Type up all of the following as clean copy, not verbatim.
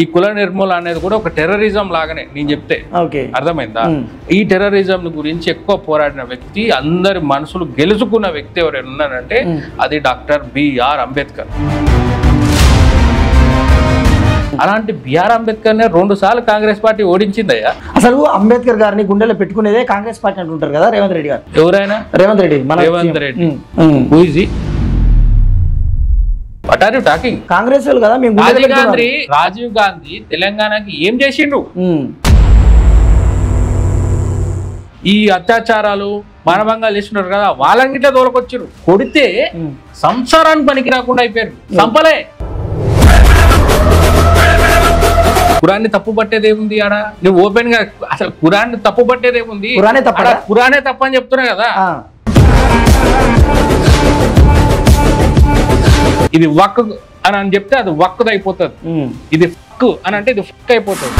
ఈ కుల నిర్మూలన అనేది కూడా ఒక టెర్రరిజం లాగానే నేను చెప్తే అర్థమైందా? ఈ టెర్రరిజం గురించి ఎక్కువ పోరాడిన వ్యక్తి, అందరి మనసులు గెలుచుకున్న వ్యక్తి ఎవరైనా ఉన్నారంటే అది డాక్టర్ బిఆర్ అంబేద్కర్. అలాంటి బిఆర్ అంబేద్కర్ నే 2 సార్లు కాంగ్రెస్ పార్టీ ఓడించిందయ్యా. అసలు అంబేద్కర్ గారిని గుండెలో పెట్టుకునేదే కాంగ్రెస్ పార్టీ అంటుంటారు కదా రేవంత్ రెడ్డి గారు. ఎవరైనా Revanth Reddy who is he? What are you talking? Congress వాళ్ళు కదా. రాజీవ్ గాంధీ తెలంగాణకి ఏం చేసిండు? ఈ అత్యాచారాలు మానభంగాలు చేస్తున్నారు కదా, వాళ్ళని గిట్లా దూరకొచ్చారు. కొడితే సంసారానికి పనికి రాకుండా అయిపోయారు. సంపలే. ఖురాన్ని తప్పు పట్టేదేముంది ఆడ? నువ్వు ఓపెన్ గా అసలు ఖురాన్ని తప్పు పట్టేదేముంది? ఖురానే తప్పు అని చెప్తున్నా కదా. ఇది వక్ అని చెప్తే అది వక్ అయిపోతుంది. ఇది ఫక్ అని అంటే ఇది ఫక్ అయిపోతుంది.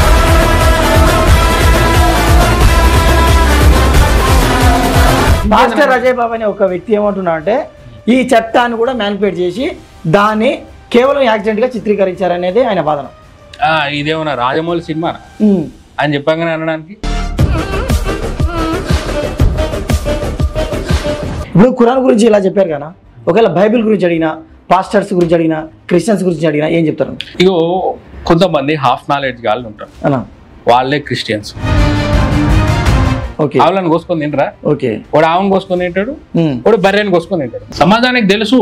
మాస్టర్ అజయ్ బాబు అనే ఒక వ్యక్తి ఏమంటున్నా అంటే ఈ చట్టాన్ని కూడా మ్యానిపులేట్ చేసి దాన్ని కేవలం యాక్సిడెంట్ గా చిత్రీకరించారనేది ఆయన వాదన. ఇదేమన్నా రాజమౌళి సినిమా అని చెప్పగానే అనడానికి? ఇప్పుడు ఖురాన్ గురించి ఇలా చెప్పారు కదా, ఒకవేళ బైబిల్ గురించి అడిగినా, పాస్టర్స్ గురించి అడిగినా, క్రిస్టియన్స్ గురించి అడిగినా ఏం చెప్తారు? ఇగో కొంతమంది హాఫ్ నాలెడ్జ్ గాళ్ళు ఉంటారు, వాళ్ళే క్రిస్టియన్స్. ఆవులను కోసుకొని తింటారా? వాడు ఆవును కోసుకొని తింటాడు, వాడు బర్రెని కోసుకొని తింటాడు. సమాజానికి తెలుసు,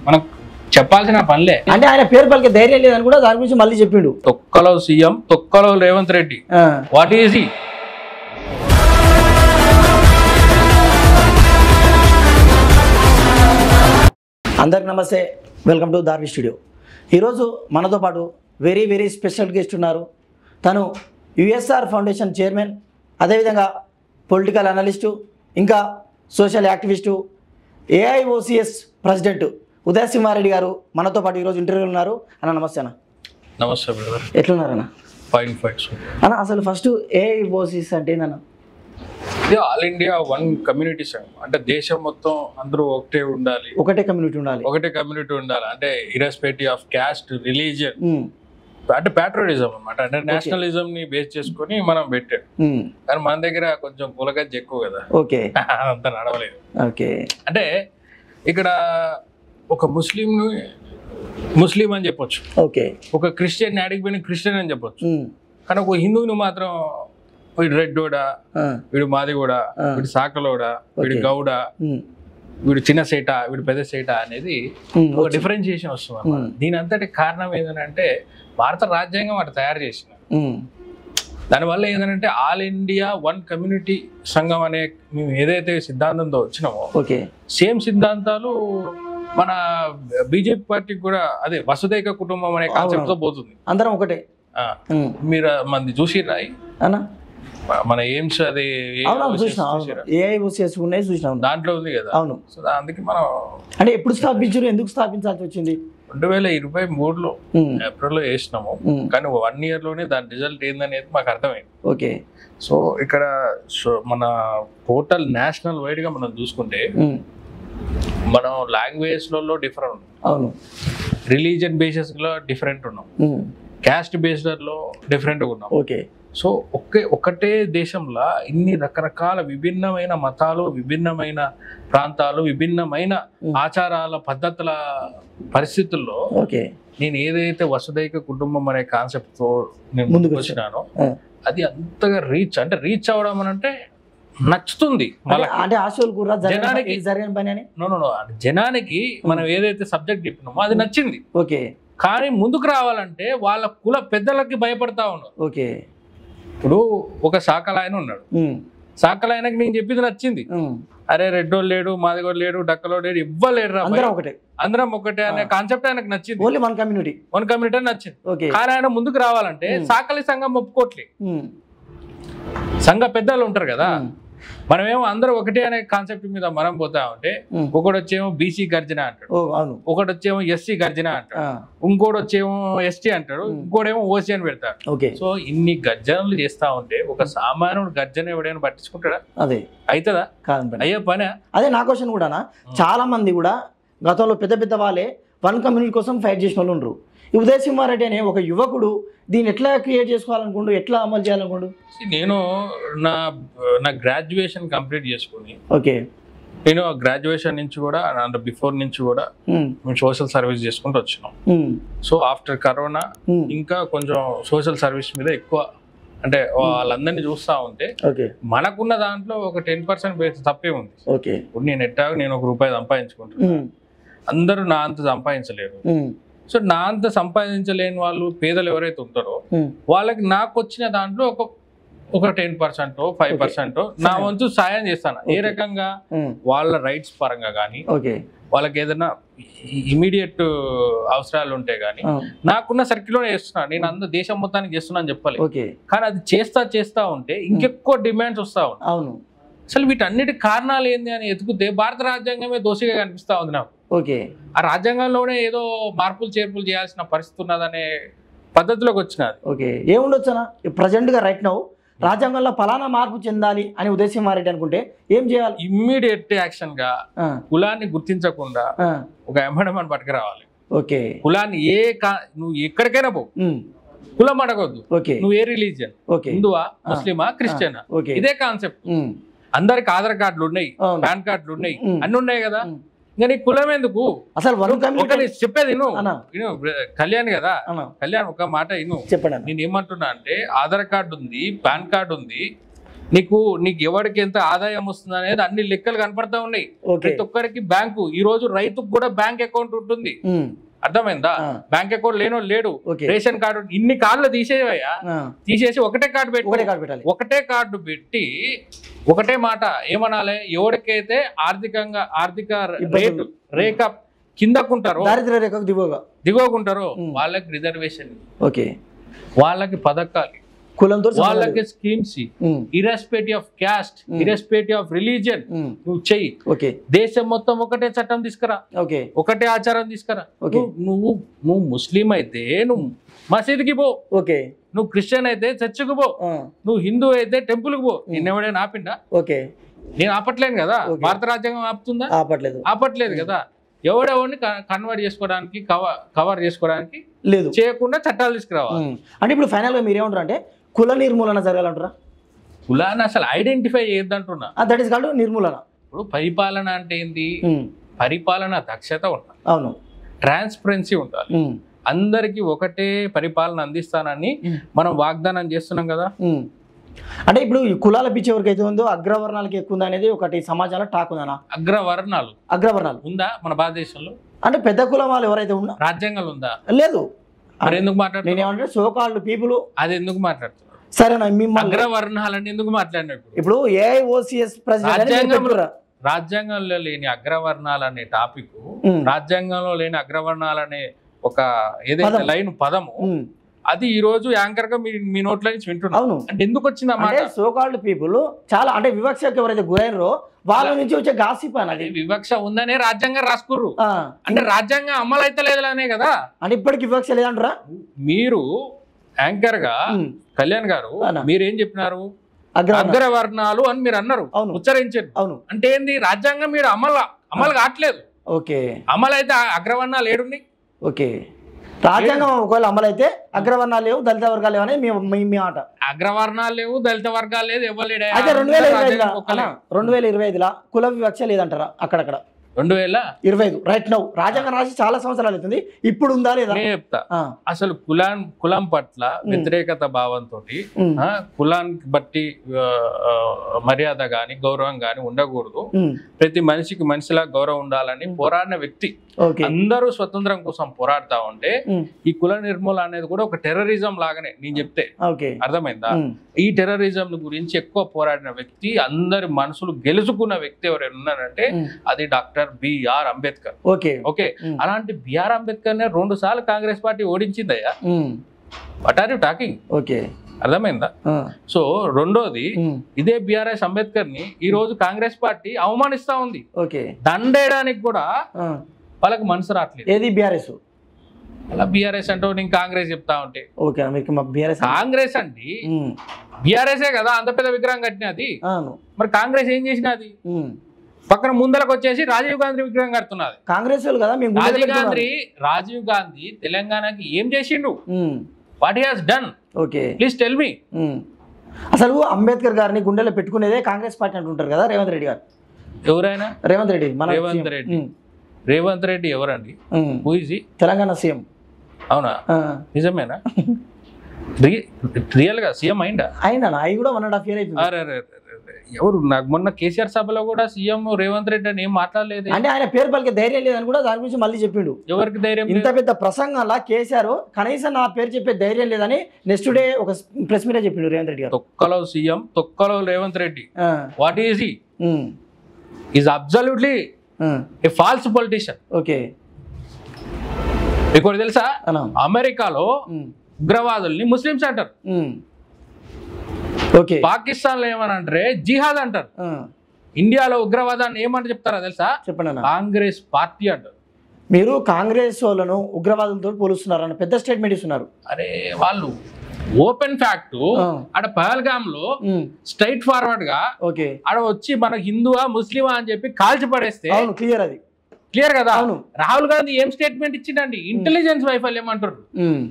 మనకు చెప్పాల్సిన పనిలే. అంటే ఆయన పేరు పలికే ధైర్యం లేదని కూడా దాని గురించి మళ్ళీ చెప్పిండు. తొక్కలో సీఎం, తొక్కలో రేవంత్ రెడ్డి. వాట్ ఈజ్ హి? అందరికి నమస్తే, వెల్కమ్ టు దార్వి స్టూడియో. ఈరోజు మనతో పాటు వెరీ స్పెషల్ గెస్ట్ ఉన్నారు. తను యుఎస్ఆర్ ఫౌండేషన్ చైర్మన్, అదేవిధంగా పొలిటికల్ అనలిస్టు, ఇంకా social activist, AIOCS president Uday Simha Reddy garu మనతో పాటు ఈరోజు ఇంటర్వ్యూలో ఉన్నారు. అన్న నమస్తే. అన్న నమస్తే బ్రదర్. ఎట్లున్నారన్న? ఫైన్ అన్న, అసలు ఫస్ట్ ఏఐఓసిఎస్ అంటే ఏందన్న? ఇది ఆల్ ఇండియా వన్ కమ్యూనిటీ సంఘం. అంటే దేశం మొత్తం అందరూ ఒకటే కమ్యూనిటీ ఉండాలి. అంటే ఇర్రెస్పెక్టివ్ ఆఫ్ క్యాస్ట్, రిలీజియన్, అంటే ప్యాట్రోటిజం అన్నమాట. అంటే నేషనలిజం ని బేస్ చేసుకుని మనం పెట్టాడు. కానీ మన దగ్గర కొంచెం కులగజ్జ ఎక్కువ కదా, అంత నడవలేదు. అంటే ఇక్కడ ఒక ముస్లిం అని చెప్పొచ్చు, ఒక క్రిస్టియన్ యాడికి పోయిన క్రిస్టియన్ అని చెప్పొచ్చు. కానీ ఒక హిందువుని మాత్రం వీడు రెడ్డోడా, వీడు మాదిగోడా, వీడు సాకలోడా, వీడు గౌడ, వీడు చిన్న సేట, వీడు పెద్ద సేట అనేది ఒక డిఫరెన్షియేషన్ వస్తుంది. దీని అంతటి కారణం ఏంటంటే భారత రాజ్యాంగం అటు తయారు చేసిన దానివల్ల ఏంటంటే ఆల్ ఇండియా వన్ కమ్యూనిటీ సంఘం అనే మేము ఏదైతే సిద్ధాంతంతో వచ్చినామో సేమ్ సిద్ధాంతాలు మన బీజేపీ పార్టీకి కూడా అదే వసుదైక కుటుంబం అనే కాన్సెప్ట్ తో పోతుంది. అందరం ఒకటే. మీరు మంది చూసిర్రా మన ఎయిమ్స్ అది దాంట్లో ఉంది కదా. అవును. సో అందుకే మనం అంటే ఎప్పుడు స్థాపించారు, ఎందుకు స్థాపించాల్సి వచ్చింది? 2023లో ఏప్రిల్లో వేసినాము. కానీ 1 year లోనే దాని రిజల్ట్ ఏందనేది మాకు అర్థమైంది. సో ఇక్కడ మన టోటల్ నేషనల్ వైడ్ గా మనం చూసుకుంటే మనం లాంగ్వేజ్ లలో డిఫరెంట్ ఉన్నాం, రిలీజియన్ బేసిస్ లో డిఫరెంట్ ఉన్నాం, క్యాస్ట్ బేస్డ్ లో డిఫరెంట్ ఉన్నాం. సో ఒకటే దేశంలో ఇన్ని రకరకాల విభిన్నమైన మతాలు, విభిన్నమైన ప్రాంతాలు, విభిన్నమైన ఆచారాల పద్ధతుల పరిస్థితుల్లో నేను ఏదైతే వసుదైక కుటుంబం అనే కాన్సెప్ట్ తో నేను ముందుకు వచ్చినానో అది అంతగా రీచ్ అవడం అని అంటే నచ్చుతుంది జనానికి. మనం ఏదైతే సబ్జెక్ట్ చెప్పినామో అది నచ్చింది. కానీ ముందుకు రావాలంటే వాళ్ళ కుల పెద్దలకి భయపడతా ఉన్నారు. ఇప్పుడు ఒక సాకలాయన ఉన్నాడు, సాకలాయనకి నేను చెప్పింది నచ్చింది. అరే రెడ్డోళ్ళు లేడు, మాదిగోడు లేడు, డక్కలోడు లేడు, ఇవ్వలేడు, అందరం ఒకటే అనే కాన్సెప్ట్ ఆయనకు నచ్చింది. వన్ కమ్యూనిటీ అని నచ్చింది. కానీ ఆయన ముందుకు రావాలంటే సాకలి సంఘం ఒప్పుకోట్లే. సంఘ పెద్దలు ఉంటారు కదా, మనమేమో అందరూ ఒకటే అనే కాన్సెప్ట్ మీద మనం పోతా ఉంటే ఒకటి వచ్చేమో బీసీ గర్జన అంటాడు, ఒకటి వచ్చేమో ఎస్సీ గర్జన అంటాడు, ఇంకోటి వచ్చేమో ఎస్టీ అంటాడు, ఇంకోటేమో ఓసీ అని పెడతాడు. సో ఇన్ని గర్జనలు చేస్తా ఉంటే ఒక సామాన్యుడు గర్జన ఎవడైనా పట్టించుకుంటాడా? అదే అవుతుందా? అయ్యే పని. అదే నా క్వశ్చన్ కూడా. చాలా మంది కూడా గతంలో పెద్ద వాళ్ళే వన్ కమ్యూనిటీ కోసం ఫైట్ చేసిన వాళ్ళు ఉండరు. ఉదయ్ సింహారెడ్డి అనే ఒక యువకుడు దీన్ని ఎట్లా క్రియేట్ చేసుకోవాలనుకుంటూ, ఎట్లా అమలు చేయాలనుకుంటూ? నేను నా గ్రాడ్యుయేషన్ కంప్లీట్ చేసుకుని, ఓకే, నేను గ్రాడ్యుయేషన్ నుంచి కూడా బిఫోర్ నుంచి కూడా మేము సోషల్ సర్వీస్ చేసుకుంటూ వచ్చినాం. సో ఆఫ్టర్ కరోనా ఇంకా కొంచెం సోషల్ సర్వీస్ మీద ఎక్కువ, అంటే వాళ్ళందరినీ చూస్తా ఉంటే మనకున్న దాంట్లో ఒక 10% బేస్ తప్పే ఉంది. ఇప్పుడు నేను ఎట్టాగా నేను ₹1 సంపాదించుకుంటున్నాను, అందరూ నా అంత సంపాదించలేరు. సో నా అంత సంపాదించలేని వాళ్ళు పేదలు ఎవరైతే ఉంటారో వాళ్ళకి నాకు వచ్చిన దాంట్లో ఒక 10% 5% నా వంతు సాయం చేస్తాను. ఏ రకంగా? వాళ్ళ రైట్స్ పరంగా కానీ, వాళ్ళకి ఏదైనా ఇమీడియట్ అవసరాలు ఉంటే గానీ నాకున్న సర్కిల్లోనే చేస్తున్నా. నేను అందరూ దేశం మొత్తానికి చేస్తున్నా అని చెప్పాలి, కానీ అది చేస్తా ఉంటే ఇంకెక్కువ డిమాండ్స్ వస్తా ఉన్నాయి. అసలు వీటన్నిటి కారణాలు ఏంది అని ఎతుకుతే భారత రాజ్యాంగమే దోషిగా కనిపిస్తా ఉంది నాకు. ఆ రాజ్యాంగంలోనే ఏదో మార్పులు చేర్పులు చేయాల్సిన పరిస్థితి ఉన్నదనే పద్ధతిలోకి వచ్చినది. ఏముండొచ్చునా ప్రజెంట్ గా రైట్ నౌ రాజ్యాంగంలో ఫలానా మార్పు చెందాలి అని ఉదయ్ సింహారెడ్డి అనుకుంటే ఏం చేయాలి? ఇమ్మీడియట్ యాక్షన్ గా కులాన్ని గుర్తించకుండా ఒక అమెండ్మెంట్ పట్టుకురావాలి. కులాన్ని నువ్వు ఎక్కడికైనా పో, కులం అడగొద్దు. నువ్వు ఏ రిలీజియన్, హిందువా, ముస్లిమా, క్రిస్టియనా, ఇదే కాన్సెప్ట్. అందరికి ఆధార్ కార్డులు ఉన్నాయి, పాన్ కార్డులు ఉన్నాయి, అన్ని ఉన్నాయి కదా. ఇంకా నీ కులం ఎందుకు? అసలు చెప్పేది కళ్యాణ్ కదా, కళ్యాణ్ ఒక మాట చెప్పండి. నేను ఏమంటున్నా అంటే ఆధార్ కార్డు ఉంది, పాన్ కార్డు ఉంది, నీకు ఎవరికి ఎంత ఆదాయం వస్తుంది అనేది అన్ని లెక్కలు కనపడతా ఉన్నాయి. ప్రతి ఒక్కరికి బ్యాంకు, ఈ రోజు రైతుకు కూడా బ్యాంక్ అకౌంట్ ఉంటుంది, అర్థమైందా? బ్యాంక్ అకౌంట్ లేనో లేడు, రేషన్ కార్డు, ఇన్ని కార్డులు తీసేవయ్యా, తీసేసి ఒకటే కార్డు పెట్టి, ఒకటే కార్డు పెట్టి ఒకటే మాట ఏమనాలి, ఎవరికైతే ఆర్థిక రేఖ కిందకుంటారో, దిగువకుంటారో వాళ్ళకి రిజర్వేషన్, వాళ్ళకి పథకాలు, కులంతో వాళ్ళకి schemes, irrespective of caste, irrespective of religion నువ్వు చెయ్యి. దేశం మొత్తం ఒకటే చట్టం తీసుకురా, ఒకటే ఆచారం తీసుకురా. నువ్వు ముస్లిం అయితే నువ్వు మసీద్కి పో, నువ్వు క్రిస్టియన్ అయితే చర్చికి పో, నువ్వు హిందూ అయితే టెంపుల్ కి పో. నిన్నెవడైనా ఆపిండా? నేను ఆపట్లేను కదా. భారత రాజ్యాంగం ఆపుతుందా? ఆపట్లేదు కదా. ఎవడెవరిని కన్వర్ట్ చేసుకోవడానికి, కవర్ చేసుకోవడానికి లేదు, చేయకుండా చట్టాలు తీసుకురావాలి. అంటే ఇప్పుడు ఫైనల్ గా మీరేమంటారు అంటే కుల నిర్మూలన జరగాలంటారా? కులాన్ని అసలు ఐడెంటిఫై చేయొద్దంటున్నా. దట్ ఈస్ కాల్డ్ నిర్మూలన. ఇప్పుడు పరిపాలన అంటే ఏంది? పరిపాలన దక్షత ఉండాలి, అవును, ట్రాన్స్పరెన్సీ ఉండాలి, అందరికి ఒకటే పరిపాలన అందిస్తానని మనం వాగ్దానం చేస్తున్నాం కదా. అంటే ఇప్పుడు ఈ కులాల పిచ్చి ఎవరికైతే ఉందో అగ్రవర్ణాలకి ఎక్కువ ఉంది అనేది ఒకటి సమాజంలో టాక్ ఉందా? అగ్రవర్ణాలు ఉందా మన భారతదేశంలో? అంటే పెద్ద కులం వాళ్ళు ఎవరైతే ఉన్నా రాజ్యాంగంలో ఉందా? లేదు. మరి ఎందుకు మాట్లాడు? నేను ఏమంటే సోకాల్డ్ పీపుల్ అది ఎందుకు మాట్లాడుతున్నారు? సరేనా, మిమ్మల్ని అగ్రవర్ణాలని ఎందుకు మాట్లాడినట్టు? ఇప్పుడు ఏఐఓసిఎస్ రాజ్యాంగంలో లేని అగ్రవర్ణాలు అనే టాపిక్, రాజ్యాంగంలో లేని అగ్రవర్ణాలనే ఒక ఏదైతే లైన్ పదము, అది ఈ రోజు యాంకర్ గా మీ నోట్లో నుంచి వింటున్నాను. అంటే ఎందుకు వచ్చింది అన్నమాట? సోకాల్డ్ పీపుల్ చాలా అంటే వివక్షకు ఎవరైతే గురైనరో వాళ్ళ నుంచి వచ్చే గాసిప్ అనేది. వివక్ష ఉందనే రాజ్యాంగం రాసుకుర్రు, అంటే రాజ్యాంగం అమలు అయితే లేదనే కదా. అంటే ఇప్పటికి వివక్ష లేదంటారా? మీరు యాంకర్ గా కళ్యాణ్ గారు మీరేం చెప్పినారు? అగ్రవర్ణాలు అని మీరు అన్నారు, ఉచ్చరించారు. అవును, అంటే ఏంది? రాజ్యాంగం మీరు అమలు కావట్లేదు. అమలు అయితే అగ్రవర్ణాలు ఏడున్నాయి? రాజ్యాంగం ఒకవేళ అమలైతే అగ్రవర్ణాలు లేవు, దళిత వర్గాలు లేవు అని మీ మాట. అగ్రవర్ణాలు లేవు, దళిత వర్గాలు లేదు, ఎవరు లేడు. అయితే 2025 కుల వివక్ష లేదంటారా? అక్కడక్కడ 2025 రైట్ నౌ రాజ్యాంగం రాసి చాలా సంవత్సరాలు అవుతుంది, ఇప్పుడు ఉందా లేదా? చెప్తా. అసలు కులం పట్ల వ్యతిరేకత భావంతో, కులానికి బట్టి మర్యాద గాని గౌరవం గాని ఉండకూడదు, ప్రతి మనిషికి మనిషిలా గౌరవం ఉండాలని పోరాడిన వ్యక్తి. అందరూ స్వతంత్రం కోసం పోరాడుతా ఉంటే ఈ కుల నిర్మూలన అనేది కూడా ఒక టెర్రరిజం లాగానే నేను చెప్తే అర్థమైందా? ఈ టెర్రరిజం గురించి ఎక్కువ పోరాడిన వ్యక్తి, అందరి మనసులు గెలుచుకున్న వ్యక్తి ఎవరైనా ఉన్నారంటే అది డాక్టర్ బిఆర్ అంబేద్కర్. ఓకే, అలాంటి బిఆర్ అంబేద్కర్ నే 2 సార్లు కాంగ్రెస్ పార్టీ ఓడించిందయ్యా. What are you talking? అర్థమైందా? సో రెండోది, ఇదే బిఆర్ఎస్ అంబేద్కర్ ని ఈ రోజు కాంగ్రెస్ పార్టీ అవమానిస్తా ఉంది. దండేయడానికి కూడా వాళ్ళకి మనసు రావట్లేదు. ఏది బిఆర్ఎస్? అలా బిఆర్ఎస్ అంటే నేను కాంగ్రెస్ చెప్తా ఉంటే కాంగ్రెస్ అండి, బిఆర్ఎస్ కదా అంత పెద్ద విగ్రహం కట్టినది. మరి కాంగ్రెస్ ఏం చేసినది? పక్కన ముందరకు వచ్చేసి రాజీవ్ గాంధీ విగ్రహం కడుతున్నది. కాంగ్రెస్ వాళ్ళు కదా మేము రాజీవ్ గాంధీ తెలంగాణకి ఏం చేసిండు? What he has done? Okay, please tell me. అసలు అంబేద్కర్ గారిని గుండెలో పెట్టుకునేదే కాంగ్రెస్ పార్టీ అంటుంటారు కదా రేవంత్ రెడ్డి గారు. ఎవరైనా? రేవంత్ రెడ్డి, మన రేవంత్ రెడ్డి ఎవరండి? Who is he? Telangana CM. అవునా? నిజమేనా? రియల్ గా సీఎం అయిందా? అయినా అవి కూడా 1.5 years అవుతుంది. ఎవరు? నాకు మొన్న కేసీఆర్ సభలో కూడా సీఎం రేవంత్ రెడ్డి అని ఏం మాట్లాడలేదు. అంటే ఆయన పేరు పలికే ధైర్యం లేదని కూడా దాని గురించి మళ్ళీ చెప్పిండు. ఎవరికి ధైర్యం? ఇంత పెద్ద ప్రసంగంలా కేసీఆర్ కనీసం నా పేరు చెప్పే ధైర్యం లేదని నెక్స్ట్ డే ఒక ప్రెస్ మీట్ చెప్పిండు రేవంత్ రెడ్డి గారు. తొక్కలో సీఎం, తొక్కలో Revanth Reddy. What is he? Is absolutely A falls politician. Okay, మీకు తెలుసా అమెరికాలో ఉగ్రవాదుల్ని ముస్లింస్ అంటారు. పాకిస్తాన్ లో ఏమని అంటారే జిహాద్ అంటారు. ఇండియాలో ఉగ్రవాదాన్ని ఏమంటే చెప్తారా తెలుసా? చెప్పండి. కాంగ్రెస్ పార్టీ అంటారు. మీరు కాంగ్రెస్ వాళ్ళను ఉగ్రవాదులతో పోలుస్తున్నారు అని పెద్ద స్టేట్మెంట్ ఇస్తున్నారు. అరే వాళ్ళు ఓపెన్ ఫ్యాక్ట్ ఆడ పహల్గామ్ లో స్ట్రైట్ ఫార్వర్డ్ గా ఆడ వచ్చి మన హిందువా ముస్లిమా అని చెప్పి కాల్చి పడేస్తే క్లియర్, అది క్లియర్ కదా. రాహుల్ గాంధీ ఏం స్టేట్మెంట్ ఇచ్చిండండి? ఇంటెలిజెన్స్ వైఫల్యం అంటారు.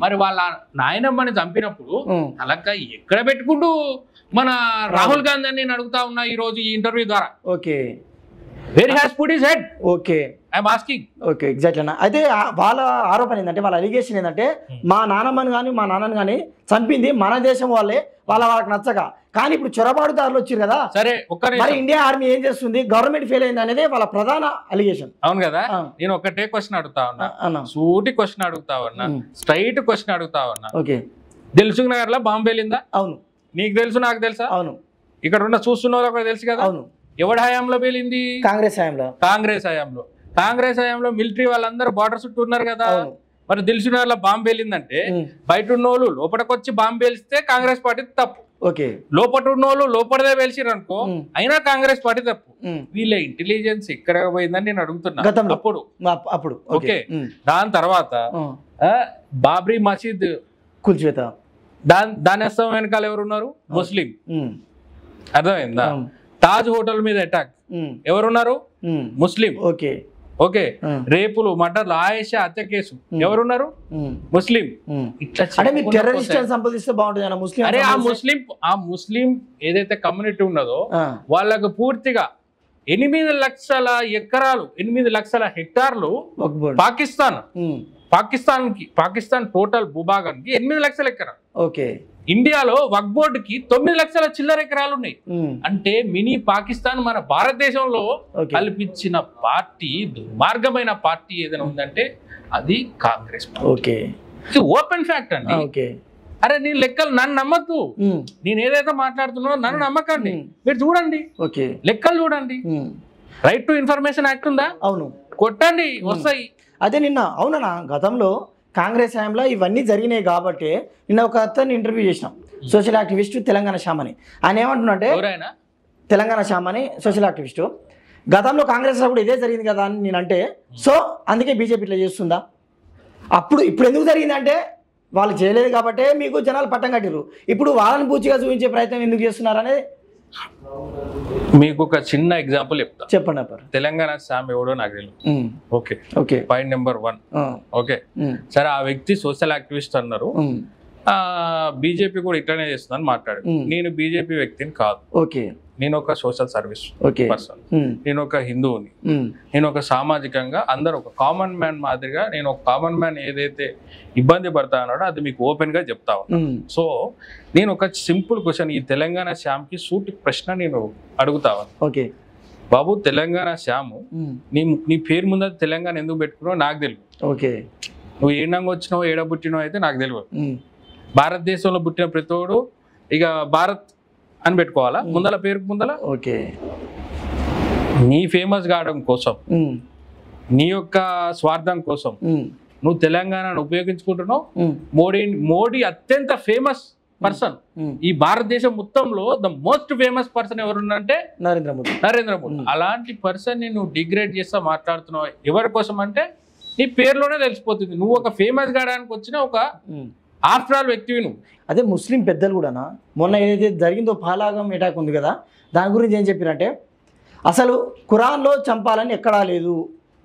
మరి వాళ్ళ నాయనమ్మని చంపినప్పుడు అలాగా ఎక్కడ పెట్టుకుంటూ మన రాహుల్ గాంధీ అని నేను అడుగుతా ఉన్నా ఈ రోజు ఈ ఇంటర్వ్యూ ద్వారా. Okay, where has put his head? Okay, I'm asking. Okay, exactly అన్న. అయితే వాళ్ళ ఆరోపణ ఏంటంటే, వాళ్ళ అలిగేషన్ ఏంటంటే, మా నాన్నమ్మని కానీ మా నాన్నని కానీ చంపింది మన దేశం వాళ్ళే, వాళ్ళకి నచ్చక. కానీ ఇప్పుడు చొరబాటుదారులు వచ్చారు కదా, సరే మరి ఇండియా ఆర్మీ ఏం చేస్తుంది, గవర్నమెంట్ ఫెయిల్ అయింది అనేది వాళ్ళ ప్రధాన అలిగేషన్. అవును కదా. నేను ఒకటే క్వశ్చన్ అడుగుతా ఉన్నా, సూటి క్వశ్చన్ అడుగుతా ఉన్నా, స్ట్రైట్ క్వశ్చన్ అడుగుతా ఉన్నా. ఓకే, దిల్సుఖ్ నగర్ లో బాంబు పేలిందా? అవును. నీకు తెలుసు, నాకు తెలుసా? అవును. ఇక్కడ ఉన్న చూస్తున్న వాళ్ళకి తెలుసు కదా. అవును. ఎవరి హయాంలో పేలింది? కాంగ్రెస్ హయాంలో. కాంగ్రెస్ హయాంలో. కాంగ్రెస్ హయాంలో మిలిటరీ వాళ్ళందరూ బార్డర్ చుట్టూ ఉన్నారు కదా. మరి దిల్సుఖ్ నగర్ లో బాంబు పేలిందంటే బయట ఉన్నోళ్ళు లోపలికొచ్చి బాంబు పేలిస్తే కాంగ్రెస్ పార్టీ తప్పు. ఓకే, లోపల ఉన్నోళ్ళు లోపలదే పేల్చిరు అనుకో, అయినా కాంగ్రెస్ పార్టీ తప్పు. వీళ్ళ ఇంటెలిజెన్స్ ఎక్కడ పోయిందని నేను అడుగుతున్నా. అప్పుడు ఓకే. దాని తర్వాత బాబ్రీ మసీద్ కూల్చివేత, దాని వెనకాల ఎవరున్నారు? ముస్లిం. అర్థమైందా? తాజ్ హోటల్ మీద అటాక్ ఎవరున్నారు? ముస్లిం. Okay, okay. రేపులు, మర్డర్లు, ఆయేషా హత్య కేసు ఎవరున్నారు? ముస్లిం. ఇట్లా అరే ఆ ముస్లిం ఏదైతే కమ్యూనిటీ ఉన్నదో వాళ్ళకు పూర్తిగా 8 లక్షల ఎకరాలు, 8 లక్షల హెక్టార్లు పాకిస్తాన్ టోటల్ భూభాగానికి 8 లక్షల ఎకరాలు. ఓకే. ఇండియాలో వక్ఫ్ బోర్డుకి 9 లక్షల చిల్లర ఎకరాలు ఉన్నాయి. అంటే మినీ పాకిస్తాన్ మన భారతదేశంలో కల్పించిన పార్టీ, దుర్మార్గమైన పార్టీ ఏదైనా ఉందంటే అది కాంగ్రెస్. ఓకే, ఓపెన్ ఫ్యాక్ట్ అండి. అరే నీ లెక్కలు నన్ను నమ్మద్దు, నేను ఏదైతే మాట్లాడుతున్నానో నన్ను నమ్మకండి. మీరు చూడండి, లెక్కలు చూడండి. రైట్ టు ఇన్ఫర్మేషన్ యాక్ట్ ఉందా? అవును, కొట్టండి, వస్తాయి. అదే నిన్న అవునా గతంలో కాంగ్రెస్ హయాంలో ఇవన్నీ జరిగినాయి కాబట్టి నిన్న ఒక అతన్ని ఇంటర్వ్యూ చేసినాం, సోషల్ యాక్టివిస్ట్ తెలంగాణ శ్యామని. ఆయన ఏమంటున్నాడంటే, తెలంగాణ శ్యామని సోషల్ యాక్టివిస్టు, గతంలో కాంగ్రెస్ కూడా ఇదే జరిగింది కదా అని నేనంటే, సో అందుకే బీజేపీ ఇట్లా చేస్తుందా? ఇప్పుడు ఎందుకు జరిగిందంటే వాళ్ళు చేయలేదు కాబట్టి మీకు జనాలు పట్టం కట్టిరు. ఇప్పుడు వాళ్ళని పూర్తిగా చూపించే ప్రయత్నం ఎందుకు చేస్తున్నారు అనేది మీకు ఒక చిన్న ఎగ్జాంపుల్ చెప్తా. చెప్పండి. తెలంగాణ శ్యామ్ ఎవడో నాకు తెలియదు. Okay okay, point number 1. Okay సరే, ఆ వ్యక్తి సోషల్ యాక్టివిస్ట్ అన్నారు, బీజేపీ కూడా ఇట్లానే చేస్తుందని మాట్లాడు. నేను బీజేపీ వ్యక్తిని కాదు. ఓకే, నేను ఒక సోషల్ సర్వీస్ పర్సన్, నేను ఒక హిందువుని, నేను ఒక సామాజికంగా అందరు ఒక కామన్ మ్యాన్ మాదిరిగా, నేను ఒక కామన్ మ్యాన్ ఏదైతే ఇబ్బంది పడతా అన్నాడో అది మీకు ఓపెన్ గా చెప్తా ఉన్నాను. సో నేను ఒక సింపుల్ క్వశ్చన్ ఈ తెలంగాణ శ్యామ్కి సూటి ప్రశ్న నేను అడుగుతా ఉన్నాను. ఓకే బాబు, తెలంగాణ శ్యాము నీ పేరు ముందు తెలంగాణ ఎందుకు పెట్టుకున్నావు నాకు తెలియదు. ఓకే, నువ్వు ఏడంగా వచ్చినావు, ఏడ పుట్టినావు అయితే నాకు తెలియదు. భారతదేశంలో పుట్టిన ప్రతివాడు ఇక భారత్ అని పెట్టుకోవాలా ముందల, పేరుకు ముందల. ఓకే, నీ ఫేమస్ కావడం కోసం, నీ యొక్క స్వార్థం కోసం నువ్వు తెలంగాణను ఉపయోగించుకుంటున్నావు. మోడీ అత్యంత ఫేమస్ పర్సన్ ఈ భారతదేశం మొత్తంలో. ద మోస్ట్ ఫేమస్ పర్సన్ ఎవరున్నంటే నరేంద్ర మోడీ. అలాంటి పర్సన్ ని నువ్వు డిగ్రేడ్ చేస్తా మాట్లాడుతున్నావు. ఎవరి కోసం అంటే నీ పేరులోనే తెలిసిపోతుంది నువ్వు ఒక ఫేమస్ కావడానికి వచ్చిన ఒక ఆఫ్టర్ ఆల్ వ్యక్తివి నువ్వు. అదే ముస్లిం పెద్దలు కూడానా మొన్న ఏదైతే జరిగిందో పాలాగం అటాక్ ఉంది కదా, దాని గురించి ఏం చెప్పారంటే అసలు ఖురాన్లో చంపాలని ఎక్కడా లేదు,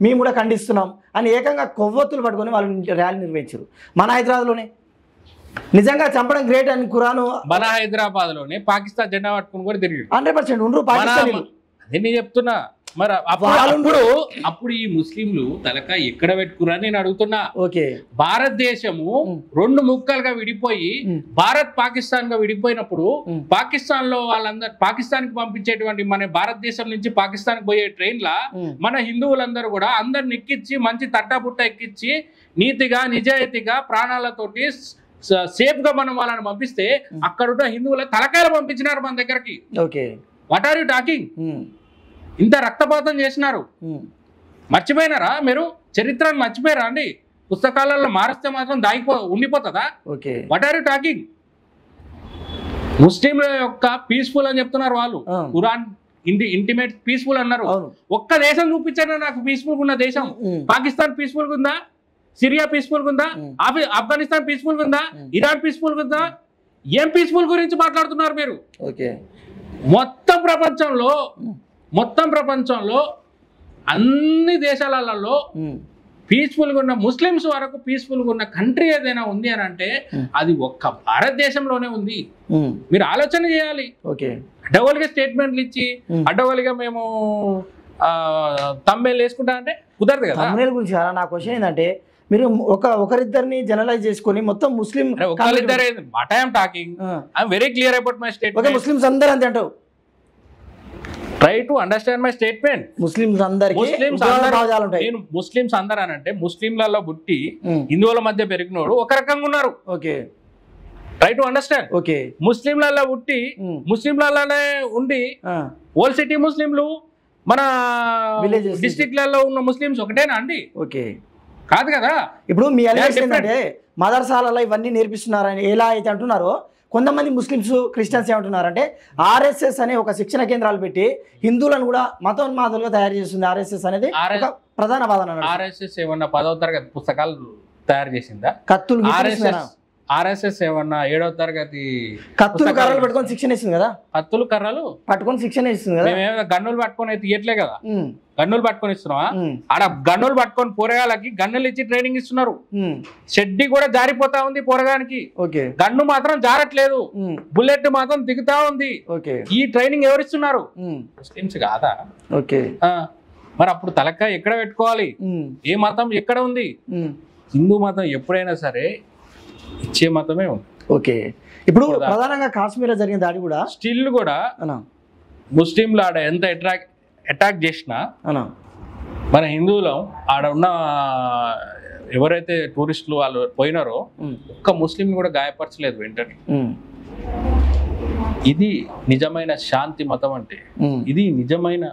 మేము కూడా ఖండిస్తున్నాం అని ఏకంగా కొవ్వొత్తులు పట్టుకొని వాళ్ళు ర్యాలీ నిర్వహించారు మన హైదరాబాద్లోనే. నిజంగా చంపడం గ్రేట్ అని ఖురాను మన హైదరాబాద్లోనే పాకిస్తాన్ జెండా పట్టుకుని కూడా తిరిగి 100% ఉండరు పాకిస్తాన్. అదే నేను చెప్తున్నా. మరి అప్పుడు ఈ ముస్లింలు తలక ఎక్కడ పెట్టుకురా నేను అడుగుతున్నా. ఓకే, భారతదేశము 2 ముక్కలుగా విడిపోయి భారత్ పాకిస్తాన్ గా విడిపోయినప్పుడు పాకిస్తాన్ లో వాళ్ళందరూ పాకిస్తాన్ కి పంపించేటువంటి మన భారతదేశం నుంచి పాకిస్తాన్ కి పోయే ట్రైన్ల మన హిందువులందరూ కూడా అందరిని ఎక్కించి మంచి తట్టాబుట్ట ఎక్కించి నీతిగా నిజాయితీగా ప్రాణాలతోటి సేఫ్ గా మనం వాళ్ళని పంపిస్తే అక్కడున్న హిందువుల తలకాయలు పంపించినారు మన దగ్గరికి. Okay, what are you talking? ఇంత రక్తపాతం చేసినారు. మర్చిపోయినారా మీరు? చరిత్రను మర్చిపోయారా అండి? పుస్తకాలలో మారిస్తే మాత్రం ఉండిపోతుందా? Okay, what are you talking? ముస్లింల యొక్క పీస్ఫుల్ అని చెప్తున్నారు వాళ్ళు. ఖురాన్ ఇంటిమేట్ పీస్ఫుల్ అన్నారు. ఒక్క దేశం చూపించారు నాకు పీస్ఫుల్ ఉన్న దేశం. పాకిస్తాన్ పీస్ఫుల్ ఉందా? సిరియా పీస్ఫుల్ ఉందా? ఆఫ్ఘనిస్తాన్ పీస్ఫుల్ ఉందా? ఇరాన్ పీస్ఫుల్ ఉందా? ఏం పీస్ఫుల్ గురించి మాట్లాడుతున్నారు మీరు? ఓకే, మొత్తం ప్రపంచంలో అన్ని దేశాలలో పీస్ఫుల్గా ఉన్న ముస్లిమ్స్ వరకు పీస్ఫుల్గా ఉన్న కంట్రీ ఏదైనా ఉంది అని అంటే అది ఒక్క భారతదేశంలోనే ఉంది. మీరు ఆలోచన చేయాలి. అడ్డగోలుగా స్టేట్మెంట్లు ఇచ్చి అడ్డగోలుగా మేము తమ్మేలు వేసుకుంటా అంటే కుదరదు కదా. గురించి నా క్వశ్చన్ ఏంటంటే మీరు ఒకరిద్దరిని జనరలైజ్ చేసుకొని మొత్తం ముస్లిం very clear about my statement. Muslims అందరూ అంతే అంటావు. Try to understand my statement. Muslims నేను ముస్లిమ్స్ అందరూ అని అంటే ముస్లింలలో పుట్టి హిందువుల మధ్య పెరిగినోడు ఒక రకంగా ఉన్నారు. Okay, try to understand. Okay, ముస్లింలలో పుట్టి ముస్లింలలోనే ఉండి ఓల్ సిటీ ముస్లింలు మన డిస్ట్రిక్ట్లలో ఉన్న ముస్లిమ్స్ ఒకటేనా అండి? ఓకే, కాదు కదా. ఇప్పుడు మీ ఏంటంటే మదర్సాలలో ఇవన్నీ నేర్పిస్తున్నారని ఎలా అయితే అంటున్నారో కొంతమంది ముస్లిమ్స్ క్రిస్టియన్స్ ఏమంటున్నారంటే ఆర్ఎస్ఎస్ అనే ఒక శిక్షణ కేంద్రాలు పెట్టి హిందువులను కూడా మతోన్మాదులుగా తయారు చేస్తుంది ఆర్ఎస్ఎస్ అనేది ఒక ప్రధాన వాదన. ఆర్ఎస్ఎస్ ఏమన్నా 10వ తరగతి పుస్తకాలు తయారు చేసిందా? కత్తులు ఆర్ఎస్ఎస్ ఏమన్నా 7వ తరగతి కత్తులు కర్రలు పెట్టుకొని శిక్షణ ఇస్తుంది కదా? కత్తులు కర్రలు పట్టుకొని శిక్షణ ఇస్తుంది కదా. మేమేమైనా గన్నులు పట్టుకొని అయితే ఇయ్యట్లే కదా. గన్నులు పట్టుకొని ఇస్తున్నావా? ఆడ గన్నులు పట్టుకొని పోరగాళ్ళకి గన్నులు ఇచ్చి ట్రైనింగ్ ఇస్తున్నారు. షెడ్డి కూడా జారిపోతా ఉంది పోరగానికి. గన్ను మాత్రం జారట్లేదు, బుల్లెట్ మాత్రం దిగుతా ఉంది. ఈ ట్రైనింగ్ ఎవరిస్తున్నారు? ముస్లిమ్స్ కాదా? మరి అప్పుడు తలకాయ ఎక్కడ పెట్టుకోవాలి? ఏ మతం ఎక్కడ ఉంది? హిందూ మతం ఎప్పుడైనా సరే ఇచ్చే మతమే ఉంది. ఓకే, ఇప్పుడు ప్రధానంగా కాశ్మీర్ లో జరిగిన దాడి కూడా స్టిల్ కూడా ముస్లింలు ఆడ ఎంత అటాక్ చేసినా మన హిందువులం ఆడ ఉన్న ఎవరైతే టూరిస్టులు వాళ్ళు పోయినారో ఒక్క ముస్లిం కూడా గాయపరచలేదు వెంటనే. ఇది నిజమైన శాంతి మతం అంటే, ఇది నిజమైన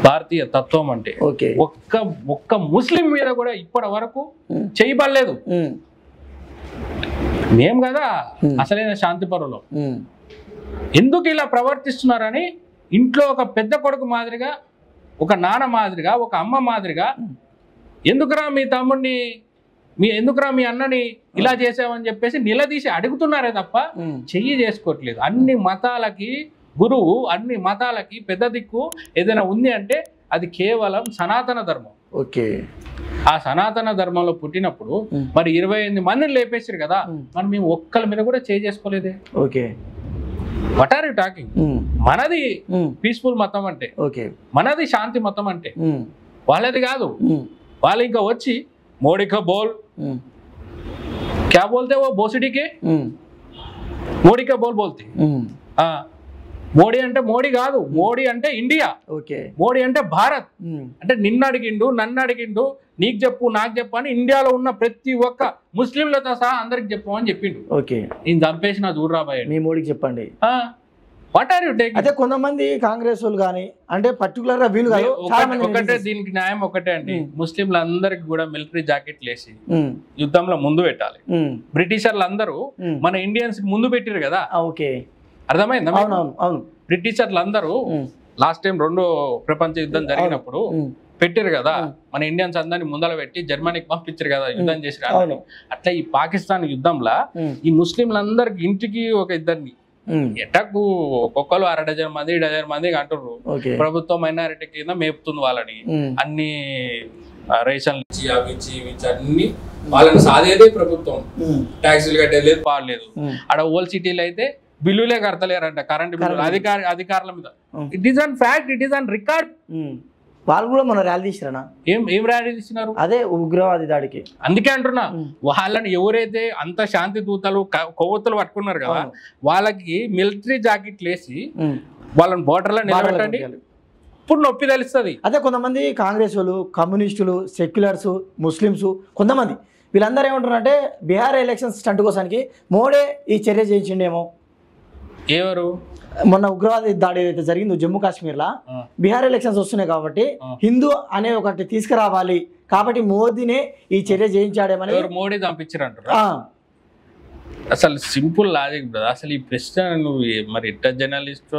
భారతీయ తత్వం అంటే. ఒక్క ముస్లిం మీద కూడా ఇప్పటి వరకు చేయబడలేదు. మేం కదా అసలైన శాంతి పరులు. ఎందుకు ఇలా ప్రవర్తిస్తున్నారని ఇంట్లో ఒక పెద్ద కొడుకు మాదిరిగా, ఒక నాన్న మాదిరిగా, ఒక అమ్మ మాదిరిగా ఎందుకురా మీ తమ్ముడిని ఎందుకురా మీ అన్నని ఇలా చేసావని చెప్పేసి నిలదీసి అడుగుతున్నారే తప్ప చెయ్యి చేసుకోవట్లేదు. అన్ని మతాలకి గురువు, అన్ని మతాలకి పెద్ద దిక్కు ఏదైనా ఉంది అంటే అది కేవలం సనాతన ధర్మం. ఆ సనాతన ధర్మంలో పుట్టినప్పుడు మరి 28 మందిని లేపేసారు కదా, మరి మేము ఒక్కల మీద కూడా చేసుకోలేదే. What are you talking? మనది పీస్ఫుల్ మతం అంటే, మనది శాంతి మతం అంటే, వాళ్ళది కాదు. వాళ్ళు ఇంకా వచ్చి మోడీకా బోల్ క్యా బోల్తే ఓ బోసిడీకే మోడీకా బోల్ బోల్తే. మోడీ అంటే మోడీ కాదు, మోడీ అంటే ఇండియా, మోడీ అంటే భారత్. అంటే నిన్ను అడిగిండు, నన్ను అడిగిండు, నీకు చెప్పు నాకు చెప్పు అని ఇండియాలో ఉన్న ప్రతి ఒక్క ముస్లింలతో సహా అందరికి చెప్పు అని చెప్పిండు. నేను చంపేసిన చూడరాబాయ్ మీ మోడీకి చెప్పండి. What are you taking? అదే కొంతమంది కాంగ్రెస్ వాళ్ళు కానీ అంటే పర్టికులర్ గా వీలు కాదు. ఒకటే దీనికి న్యాయం ఒకటే అండి, ముస్లింలు అందరికి కూడా మిలిటరీ జాకెట్లు వేసి యుద్ధంలో ముందు పెట్టాలి. బ్రిటిషర్లు అందరూ మన ఇండియన్స్ ముందు పెట్టిరు కదా. అర్థమైందా? బ్రిటిషర్లు అందరూ లాస్ట్ టైం 2వ ప్రపంచ యుద్ధం జరిగినప్పుడు పెట్టారు కదా, మన ఇండియన్స్ అందరినీ ముందర పెట్టి జర్మనీకి పంపించారు కదా యుద్ధం చేసి. అట్లా ఈ పాకిస్తాన్ యుద్ధంలో ఈ ముస్లింలందరికి ఇంటికి ఒక ఇద్దరిని ఎటకు ఒక్కొక్కరు 1/2 డజన్ మంది 1 డజన్ మంది అంటుర్రు. ప్రభుత్వం మైనారిటీ కింద మేపుతుంది వాళ్ళని, అన్ని రేషన్లు ఇచ్చి అవి ఇచ్చి ఇవి ఇచ్చి అన్ని వాళ్ళని సాధేదే ప్రభుత్వం, ట్యాక్సీలు కట్టేది లేదు, పాడలేదు. ఆడ ఓల్డ్ సిటీలో అయితే బిల్లులే కడతలేరంట, కరెంట్ బిల్లు అధికారుల మీద. It is on fact, it is on record. వాళ్ళు కూడా మన ర్యాలీ తీసినా ఏం ర్యాలీ తీసినారు? అదే ఉగ్రవాది దాడికి. అందుకే అంటున్నా, వాళ్ళని ఎవరైతే అంత శాంతి దూతలు కొవ్వొత్తులు పట్టుకున్నారు కదా, వాళ్ళకి మిలిటరీ జాకెట్లు వేసి వాళ్ళని బోర్డర్లో నిలబెట్టండి, ఇప్పుడు నొప్పి తెలుస్తుంది. అదే కొంతమంది కాంగ్రెస్ వాళ్ళు, కమ్యూనిస్టులు, సెక్యులర్స్, ముస్లిమ్స్, కొంతమంది వీళ్ళందరూ ఏమంటారంటే బీహార్ ఎలక్షన్స్ స్టంట్ కోసానికి మోడీ ఈ చర్య చేయించిండేమో. ఎవరు? మొన్న ఉగ్రవాద దాడి అయితే జరిగింది జమ్మూ కాశ్మీర్లో, బీహార్ ఎలక్షన్స్ వస్తున్నాయి కాబట్టి హిందూ అనే ఒకటి తీసుకురావాలి కాబట్టి మోదీనే ఈ చర్య చేయించాడేమని. మోడీ చంపించారంటారు. అసలు సింపుల్ లాజిక్ బ్రదర్. అసలు ఈ ప్రశ్న నువ్వు మరి ఎట్ట జర్నలిస్ట్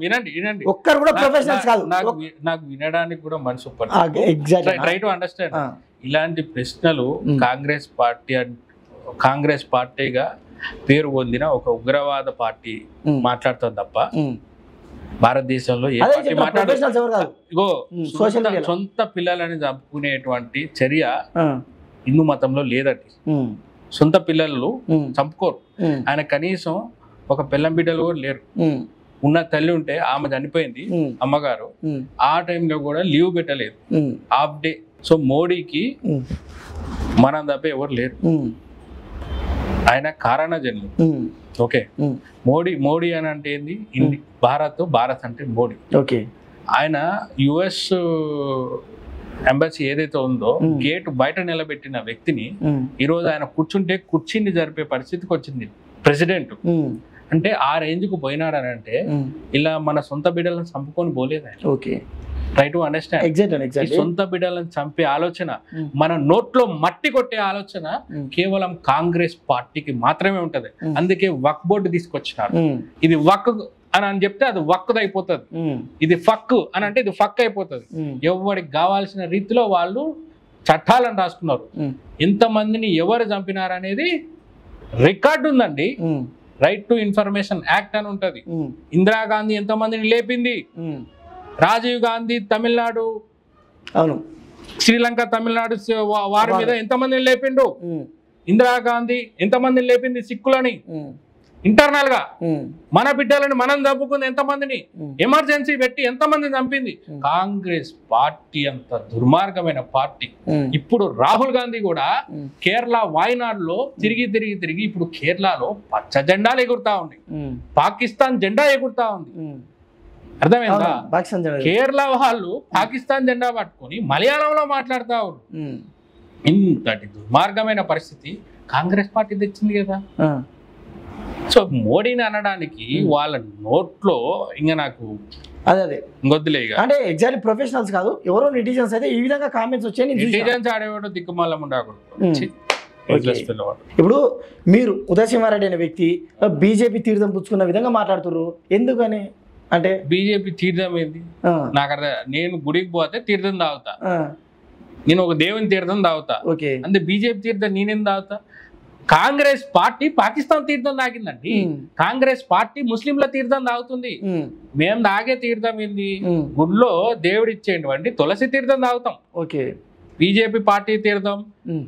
వినండి వినండి, ఒక్కరు కూడా ప్రొఫెషనల్స్ కాదు, నాకు వినడానికి కూడా మనసు ట్రై టు అండర్స్టాండ్. ఇలాంటి ప్రశ్నలు కాంగ్రెస్ పార్టీగా పేరు పొందిన ఒక ఉగ్రవాద పార్టీ మాట్లాడుతుంది తప్ప భారతదేశంలో ఏ పార్టీ మాట్లాడదు. ఇగో సొంత పిల్లలని చంపుకునేటువంటి చర్య హిందూ మతంలో లేదండి. సొంత పిల్లలు చంపుకోరు. ఆయన కనీసం ఒక పిల్లం బిడ్డలు కూడా లేరు. ఉన్న తల్లి ఉంటే ఆమె చనిపోయింది అమ్మగారు, ఆ టైంలో కూడా లీవ్ పెట్టలేదు, హాఫ్ డే. సో మోడీకి మనం తప్ప ఎవరు లేరు, ఆయన కారణ జన్మ. ఓకే, మోడీ అని అంటే ఏంది? భారత్ అంటే మోడీ. ఓకే, ఆయన యుఎస్ ఎంబసీ ఏదైతే ఉందో గేట్ బయట నిలబెట్టిన వ్యక్తిని ఈరోజు ఆయన కూర్చుంటే కుర్చీని జరిపే పరిస్థితికి వచ్చింది ప్రెసిడెంట్. అంటే ఆ రేంజ్ కు పోయినాడని అంటే ఇలా మన సొంత బిడ్డలను చంపుకొని పోలేదు ఆయన. Okay, try to understand. సొంత బిడ్డలను చంపే ఆలోచన, మన నోట్లో మట్టి కొట్టే ఆలోచన కేవలం కాంగ్రెస్ పార్టీకి మాత్రమే ఉంటది. అందుకే వక్ బోర్డు తీసుకొచ్చినారు. ఇది వక్ అని చెప్తే అది వక్ అయిపోతుంది, ఇది ఫక్ అని అంటే ఇది ఫక్ అయిపోతుంది. ఎవరికి కావాల్సిన రీతిలో వాళ్ళు చట్టాలను రాసుకున్నారు. ఎంతమందిని ఎవరు చంపినారనేది రికార్డు ఉందండి. రైట్ టు ఇన్ఫర్మేషన్ యాక్ట్ అని ఉంటది. ఇందిరాగాంధీ ఎంతమందిని లేపింది, రాజీవ్ గాంధీ తమిళనాడు, అవును, శ్రీలంక తమిళనాడు వారి మీద ఎంతమందిని లేపిండు, ఇందిరాగాంధీ ఎంతమందిని లేపింది సిక్కులని ఇంటర్నల్ గా. మన బిడ్డలను మనం చంపుకుంది ఎంతమందిని, ఎమర్జెన్సీ పెట్టి ఎంతమందిని చంపింది. కాంగ్రెస్ పార్టీ అంత దుర్మార్గమైన పార్టీ. ఇప్పుడు రాహుల్ గాంధీ కూడా కేరళ వాయనాడులో తిరిగి ఇప్పుడు కేరళలో పచ్చ జెండాలు ఎగురుతా ఉన్నాయి, పాకిస్తాన్ జెండా ఎగురుతా ఉంది. అర్థమైందా? కేరళ వాళ్ళు పాకిస్తాన్ జెండా పట్టుకొని మలయాళంలో మాట్లాడుతా ఉన్నారు. ఇంతటి దుర్మార్గమైన పరిస్థితి కాంగ్రెస్ పార్టీ తెచ్చింది కదా. సో మోడీని అనడానికి వాళ్ళ నోట్లో ఇంకా నాకు అదే ఇంకొద్దులే. అంటే ఎగ్జాక్ట్లీ ప్రొఫెషనల్స్ కాదు, ఎవరో నెటిజన్స్ అయితే ఈ విధంగా కామెంట్స్ వచ్చాయి. నెటిజన్స్ ఆడేవాడు దిక్కుమాలం ఉండకూడదు. ఇప్పుడు మీరు ఉదయ్ సింహారెడ్డి అనే వ్యక్తి బీజేపీ తీర్థం పుచ్చుకున్న విధంగా మాట్లాడుతున్నారు, ఎందుకని? అంటే బీజేపీ తీర్థం ఏంది నాకు అర్థం. నేను గుడికి పోతే తీర్థం తాగుతా, నేను ఒక దేవుని తీర్థం తాగుతా, అంటే బీజేపీ తీర్థం నేనేం తాగుతా? కాంగ్రెస్ పార్టీ పాకిస్తాన్ తీర్థం తాగిందండి, కాంగ్రెస్ పార్టీ ముస్లింల తీర్థం తాగుతుంది. మేము తాగే తీర్థం ఏంది? గుడిలో దేవుడు ఇచ్చేటువంటి తులసి తీర్థం తాగుతాం. ఓకే, బీజేపీ పార్టీ తీర్థం,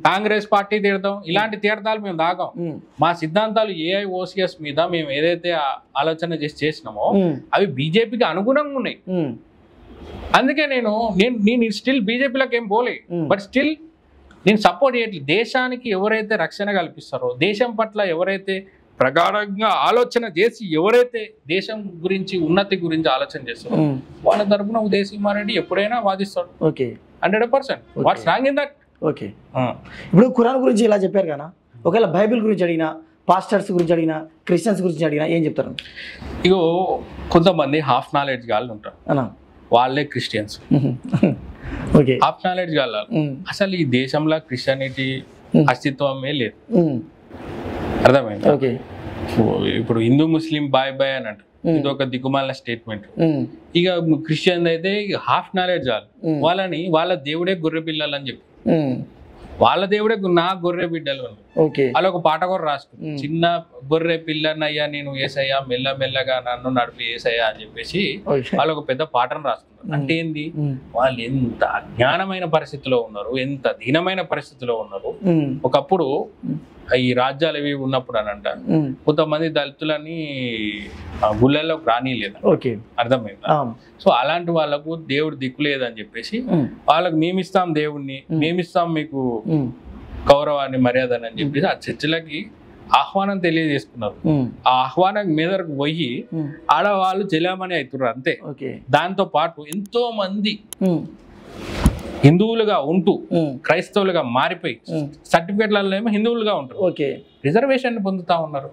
కాంగ్రెస్ పార్టీ తీర్థం, ఇలాంటి తీర్థాలు మేము తాగాం. మా సిద్ధాంతాలు ఏఐఓసిఎస్ మీద మేము ఏదైతే ఆలోచన చేసినామో అవి బీజేపీకి అనుగుణంగా ఉన్నాయి. అందుకే నేను స్టిల్ బీజేపీలోకి ఏం పోలే, బట్ స్టిల్ నేను సపోర్ట్ చేయట్లేదు. దేశానికి ఎవరైతే రక్షణ కల్పిస్తారో, దేశం పట్ల ఎవరైతే ప్రగాఢంగా ఆలోచన చేసి ఎవరైతే దేశం గురించి ఉన్నతి గురించి ఆలోచన చేస్తారో వాళ్ళ తరపున ఉదయ్ సింహారెడ్డి ఎప్పుడైనా వాదిస్తాడు. Okay, 100%. What's wrong in that? Okay, ఇప్పుడు ఖురాన్ గురించి ఇలా చెప్పారు కదా, ఒకవేళ బైబిల్ గురించి అడిగినా, పాస్టర్స్ గురించి అడిగినా, క్రిస్టియన్స్ గురించి అడిగినా ఏం చెప్తారు? ఇగో కొంతమంది హాఫ్ నాలెడ్జ్ గాళ్ళు ఉంటారు, వాళ్ళే క్రిస్టియన్స్. ఓకే, హాఫ్ నాలెడ్జ్ గాళ్ళు. అసలు ఈ దేశంలో క్రిస్టియానిటీ అస్తిత్వమే లేదు. అర్థమైంది? ఓకే, ఇప్పుడు హిందూ ముస్లిం బాయ్ బాయ్ అని అంటారు, ఇది ఒక దిక్కుమాలిన స్టేట్మెంట్. ఇక క్రిస్టియన్ అయితే హాఫ్ నాలెడ్జ్ వాళ్ళు, వాళ్ళని వాళ్ళ దేవుడే గొర్రె పిల్లలు అని చెప్పి వాళ్ళ దేవుడే నా గొర్రె బిడ్డలు అని వాళ్ళు ఒక పాట కూడా రాసుకుంటారు, చిన్న గొర్రె పిల్లనయ్యా నేను ఏసయ్యా మెల్ల మెల్లగా నన్ను నడిపి ఏసయ్యా అని చెప్పేసి వాళ్ళు ఒక పెద్ద పాటను రాసుకుంటారు. అంటే ఏంది, వాళ్ళు ఎంత అజ్ఞానమైన పరిస్థితిలో ఉన్నారు, ఎంత దీనమైన పరిస్థితిలో ఉన్నారు. ఒకప్పుడు ఈ రాజ్యాలు ఇవి ఉన్నప్పుడు అని అంటారు, కొంతమంది దళితులని గుళ్ళల్లో రానిలేదు, అర్థమైందా? సో అలాంటి వాళ్ళకు దేవుడు దిక్కు లేదని చెప్పేసి వాళ్ళకు మేమిస్తాం దేవుణ్ణి, మేమిస్తాం మీకు గౌరవాన్ని మర్యాదని అని చెప్పేసి ఆ చర్చలకి ఆహ్వానం తెలియజేసుకున్నారు. ఆ ఆహ్వానం మీదకు పోయి ఆడవాళ్ళు చెలామణి అవుతున్నారు అంతే. దాంతో పాటు ఎంతో మంది హిందువులుగా ఉంటూ క్రైస్తవులుగా మారిపోయి సర్టిఫికెట్లలో ఏమో హిందువులుగా ఉంటారు, రిజర్వేషన్ పొందుతా ఉన్నారు.